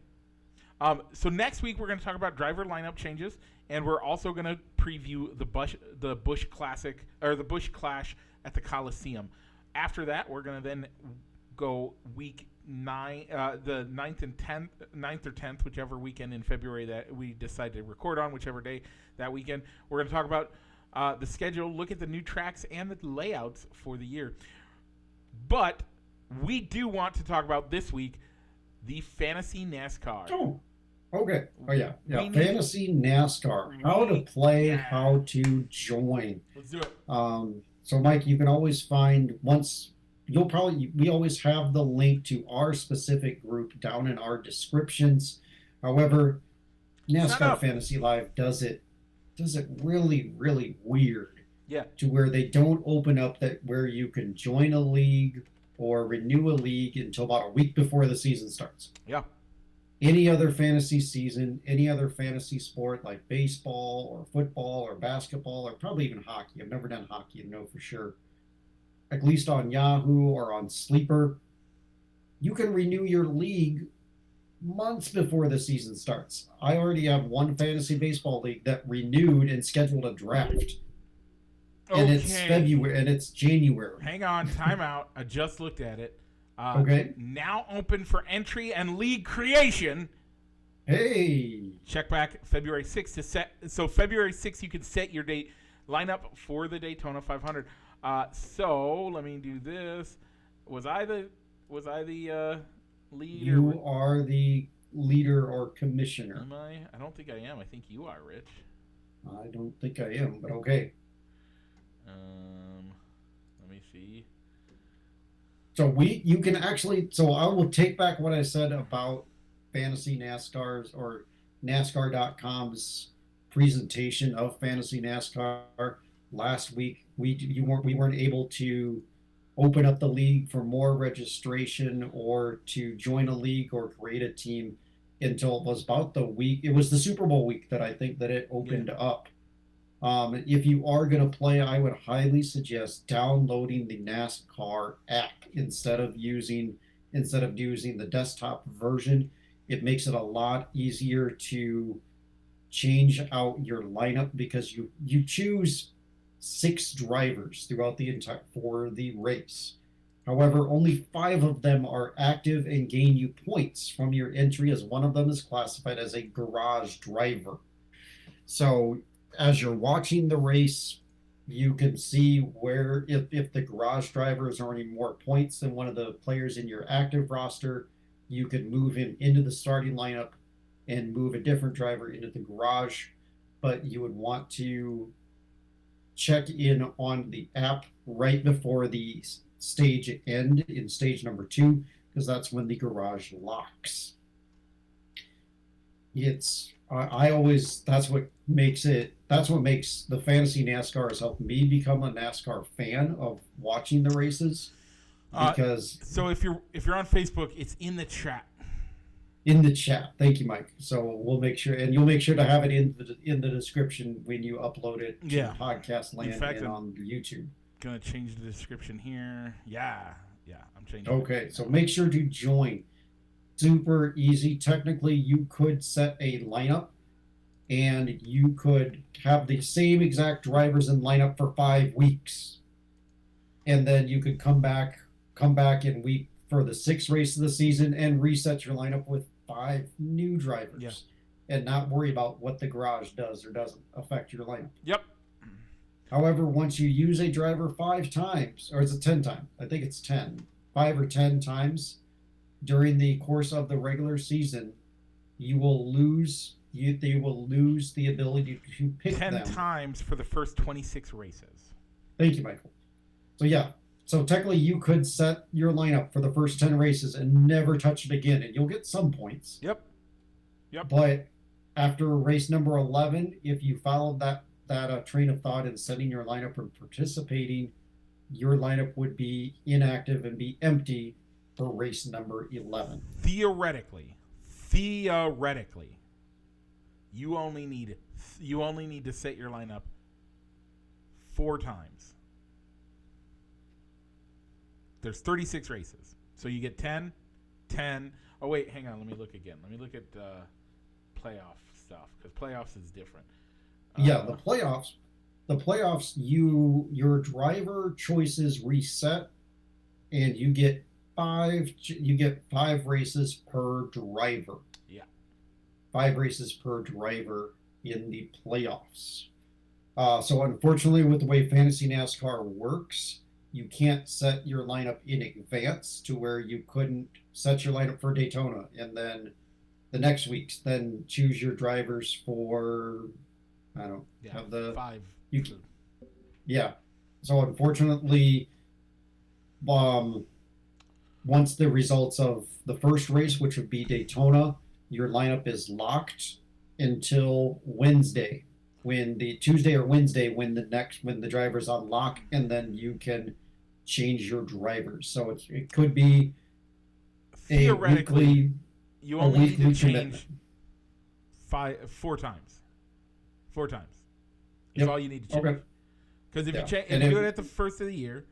So next week we're going to talk about driver lineup changes, and we're also going to preview the Busch Classic, or the Busch Clash at the Coliseum. After that, we're going to then go week 9, the 9th or 10th, whichever weekend in February that we decide to record on, whichever day that weekend. We're going to talk about the schedule, look at the new tracks and the layouts for the year. But we do want to talk about this week the Fantasy NASCAR. Oh, Okay. Oh yeah. Yeah. Fantasy NASCAR. How to play, how to join. Let's do it. So Mike, you can always find we always have the link to our specific group down in our descriptions. However, NASCAR Fantasy Live does it really, really weird. Yeah. To where they don't open up that where you can join a league or renew a league until about a week before the season starts. Yeah. Any other fantasy season, any other fantasy sport like baseball or football or basketball or probably even hockey. I've never done hockey and know for sure. At least on Yahoo or on Sleeper, you can renew your league months before the season starts. I already have one fantasy baseball league that renewed and scheduled a draft. Okay. And it's February and it's January. Hang on, time out. I just looked at it. Okay. Now open for entry and league creation. Hey. Check back February 6th to set. So February 6th, you can set your date lineup for the Daytona 500. So let me do this. Was I the lead? You are the leader or commissioner. Am I? I don't think I am. I think you are, Rich. I don't think I am, but okay. Let me see. So you can actually. So I will take back what I said about Fantasy NASCAR's or NASCAR.com's presentation of Fantasy NASCAR last week. We weren't able to open up the league for more registration or to join a league or create a team until it was about the week. It was the Super Bowl week that I think that it opened up. If you are going to play, I would highly suggest downloading the NASCAR app instead of using the desktop version. It makes it a lot easier to change out your lineup because you choose 6 drivers throughout the entire for the race. However, only 5 of them are active and gain you points from your entry, as one of them is classified as a garage driver. So as you're watching the race, you can see where if the garage driver is earning more points than one of the players in your active roster, you can move him into the starting lineup and move a different driver into the garage. But you would want to check in on the app right before the stage end in stage number 2, because that's when the garage locks. That's what makes the Fantasy NASCAR has helped me become a NASCAR fan of watching the races. Because so if you're on Facebook, it's in the chat. In the chat, thank you, Mike. So we'll make sure, and you'll make sure to have it in the description when you upload it to Podcast Land and on YouTube. Gonna change the description here. Yeah, I'm changing. Okay, so make sure to join. Super easy. Technically, you could set a lineup, and you could have the same exact drivers in lineup for 5 weeks, and then you could come back in week for the 6th race of the season and reset your lineup with 5 new drivers, and not worry about what the garage does or doesn't affect your lineup. Yep. However, once you use a driver 5 times, or is it 10 times? I think it's 10, 5 or 10 times during the course of the regular season, they will lose the ability to pick 10 times for the first 26 races. Thank you, Michael. So technically you could set your lineup for the first 10 races and never touch it again, and you'll get some points. Yep. But after race number 11, if you followed that train of thought in setting your lineup and participating, your lineup would be inactive and be empty for race number 11. Theoretically, you only need to set your lineup 4 times. There's 36 races, so you get 10. Oh wait, hang on. Let me look again. Let me look at playoff stuff, because playoffs is different. The playoffs, your driver choices reset, and you get 5 races per driver. Yeah. 5 races per driver in the playoffs. So unfortunately, with the way Fantasy NASCAR works, you can't set your lineup in advance to where you couldn't set your lineup for Daytona and then the next weeks. Then choose your drivers for, I don't have the 5. you yeah. So unfortunately, um, once the results of the first race, which would be Daytona, your lineup is locked until Wednesday, when the Tuesday or Wednesday when the drivers unlock, and then you can change your drivers. So it could be Theoretically, you only need to commitment. change 4 times. 4 times. That's Yep. all you need to change. Okay. Because if you do it at the first of the year,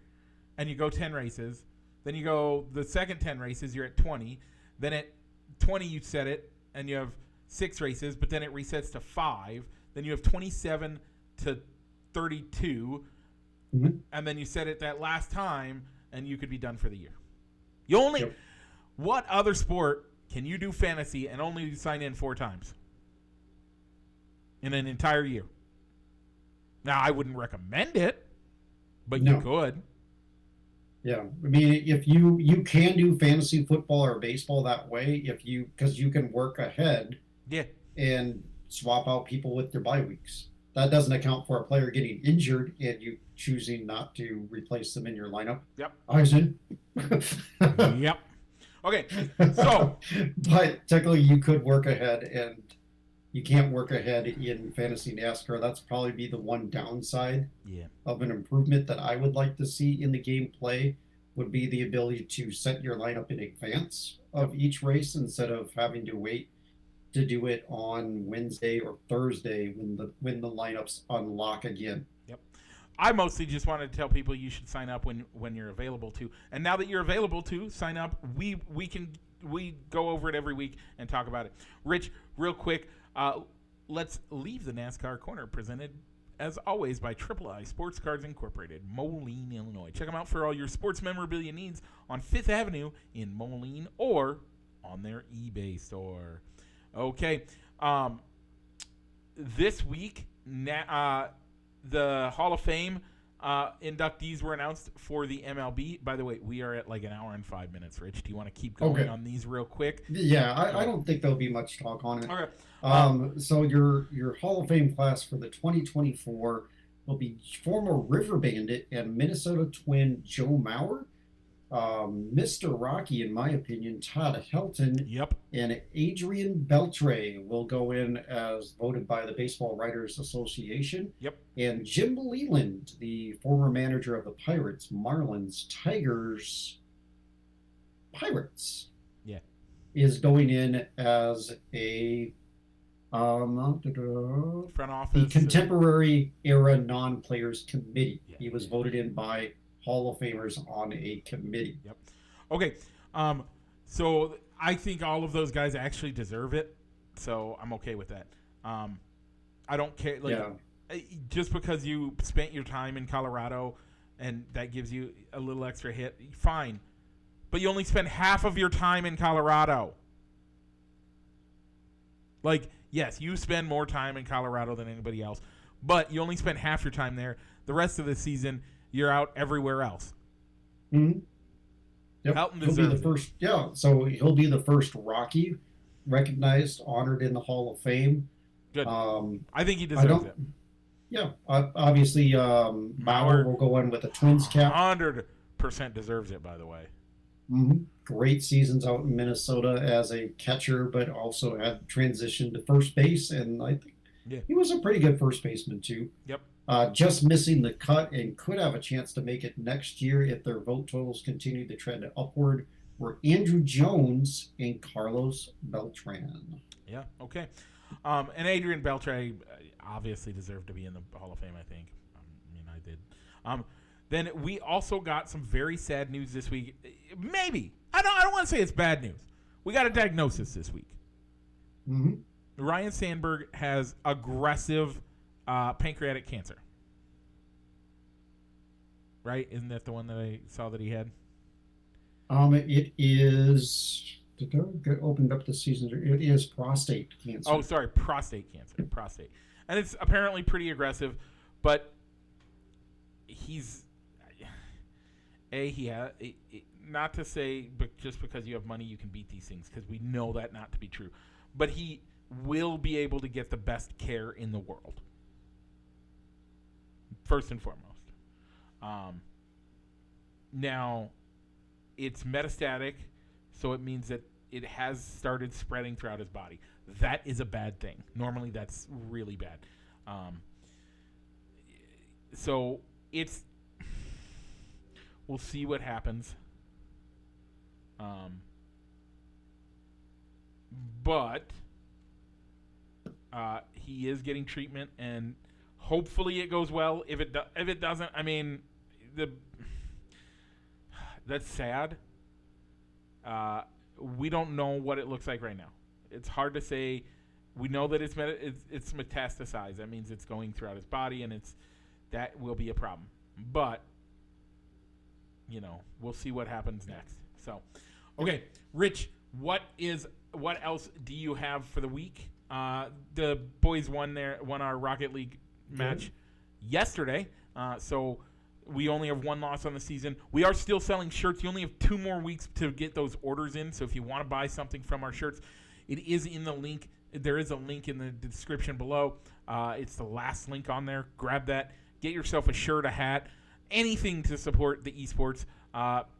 and you go 10 races, then you go the second 10 races, you're at 20. Then at 20 you set it, and you have 6 races, but then it resets to 5. Then you have 27 to 32, and then you set it that last time, and you could be done for the year. You only What other sport can you do fantasy and only sign in 4 times in an entire year? Now, I wouldn't recommend it, but you could. Yeah, I mean, if you can do fantasy football or baseball that way, because you can work ahead, and swap out people with their bye weeks. That doesn't account for a player getting injured and you choosing not to replace them in your lineup. Yep. Eisen. Yep. Okay, so but technically you could work ahead, and you can't work ahead in fantasy NASCAR. That's probably be the one downside of an improvement that I would like to see in the gameplay, would be the ability to set your lineup in advance of each race instead of having to wait to do it on Wednesday or Thursday when the lineups unlock again. Yep. I mostly just wanted to tell people you should sign up when you're available to. And now that you're available to sign up, we go over it every week and talk about it. Rich, real quick, let's leave the NASCAR corner, presented as always by Triple I Sports Cards Incorporated, Moline, Illinois. Check them out for all your sports memorabilia needs on 5th Avenue in Moline or on their eBay store. Okay. This week, the Hall of Fame inductees were announced for the MLB. By the way, we are at like an hour and 5 minutes. Rich, do you want to keep going on these real quick? Yeah, I don't think there'll be much talk on it. Okay. So your Hall of Fame class for the 2024 will be former River Bandit and Minnesota Twin Joe Mauer, Mr. Rocky, in my opinion, Todd Helton, and Adrian Beltre will go in as voted by the Baseball Writers Association. And Jim Leland, the former manager of the Pirates, Marlins, Tigers, Pirates, is going in as a front office, the Contemporary Era Non-Players Committee. He was voted in by Hall of Famers on a committee. Okay. So I think all of those guys actually deserve it. So I'm okay with that. I don't care. Just because you spent your time in Colorado and that gives you a little extra hit, fine. But you only spend half of your time in Colorado. Yes, you spend more time in Colorado than anybody else, but you only spend half your time there. The rest of the season, you're out everywhere else. Mm-hmm. Helton he'll be the first. Yeah, so he'll be the first Rocky recognized, honored in the Hall of Fame. Good. I think he deserves it. Yeah, obviously, Mauer will go in with a Twins cap. 100% deserves it, by the way. Mm-hmm. Great seasons out in Minnesota as a catcher, but also had transitioned to first base, and I think he was a pretty good first baseman too. Just missing the cut and could have a chance to make it next year if their vote totals continue to trend upward were Andrew Jones and Carlos Beltran. Yeah, okay. And Adrian Beltre obviously deserved to be in the Hall of Fame, I think. I did. Then we also got some very sad news this week. Maybe. I don't want to say it's bad news. We got a diagnosis this week. Mm-hmm. Ryan Sandberg has aggressive pancreatic cancer. Right? Isn't that the one that I saw that he had? It is. Did I opened up the season? It is prostate cancer. Oh, sorry, prostate cancer. Prostate, and it's apparently pretty aggressive. But he's not to say, but just because you have money, you can beat these things, because we know that not to be true. but he will be able to get the best care in the world. First and foremost. Now, it's metastatic, so it means that it has started spreading throughout his body. That is a bad thing. Normally, that's really bad. So it's... We'll see what happens. But he is getting treatment, and hopefully it goes well. If it doesn't, I mean, that's sad. We don't know what it looks like right now. It's hard to say. We know that it's metastasized. That means it's going throughout his body, and that will be a problem. But we'll see what happens next. So, okay, Rich, what else do you have for the week? The boys won our Rocket League match yesterday. So we only have one loss on the season. We are still selling shirts. You only have 2 more weeks to get those orders in. So if you want to buy something from our shirts, it is in the link. There is a link in the description below. It's the last link on there. Grab that. Get yourself a shirt, a hat, anything to support the esports.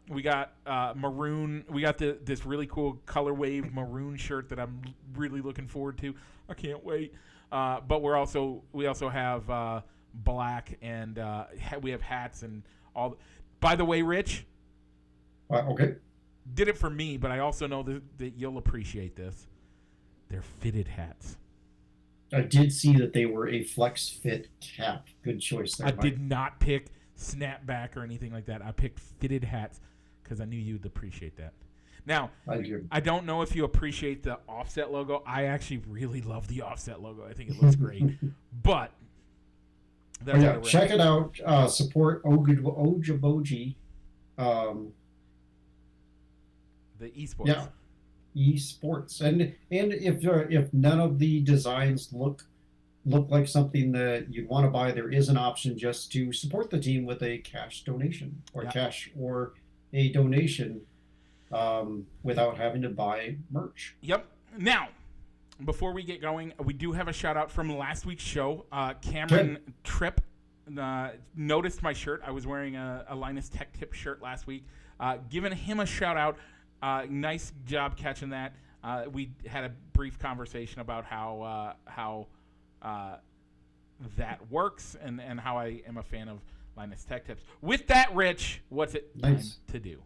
We got maroon. We got this really cool Color Wave maroon shirt that I'm really looking forward to. I can't wait. But we also have black, and we have hats and all. By the way, Rich. Okay. Did it for me, but I also know that you'll appreciate this. They're fitted hats. I did see that they were a flex fit cap. Good choice there, Mike. Did not pick snapback or anything like that. I picked fitted hats because I knew you'd appreciate that. Now, I don't know if you appreciate the offset logo. I actually really love the offset logo. I think it looks great. But check it out. Support Ojiboji. The esports. Yeah. Esports, and if none of the designs look like something that you'd want to buy, there is an option just to support the team with a cash donation or cash or a donation without having to buy merch. Yep. Now, before we get going, we do have a shout out from last week's show. Cameron Tripp noticed my shirt. I was wearing a Linus Tech Tip shirt last week. Giving him a shout out. Nice job catching that. We had a brief conversation about how that works and how I am a fan of Linus Tech Tips. With that, Rich, what's it time to do?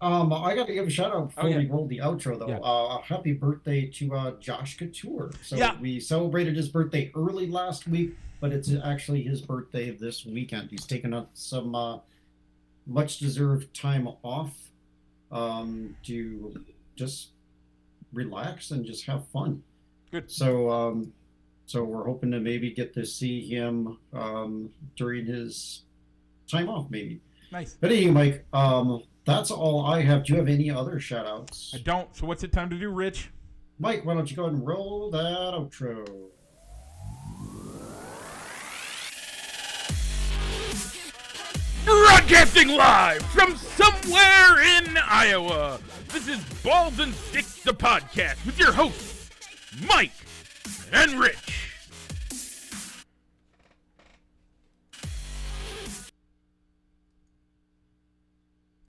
I got to give a shout out before we roll the outro, though. Yeah. Happy birthday to Josh Couture. So we celebrated his birthday early last week, but it's actually his birthday this weekend. He's taken up some much-deserved time off to just relax and just have fun. Good. So we're hoping to maybe get to see him during his time off, maybe. Nice. But anyway, Mike, that's all I have. Do you have any other shout outs? I don't. So what's it time to do, Rich? Mike, why don't you go ahead and roll that outro? Broadcasting live from somewhere in Iowa. This is Balls and Sticks, the podcast, with your hosts, Mike and Rich.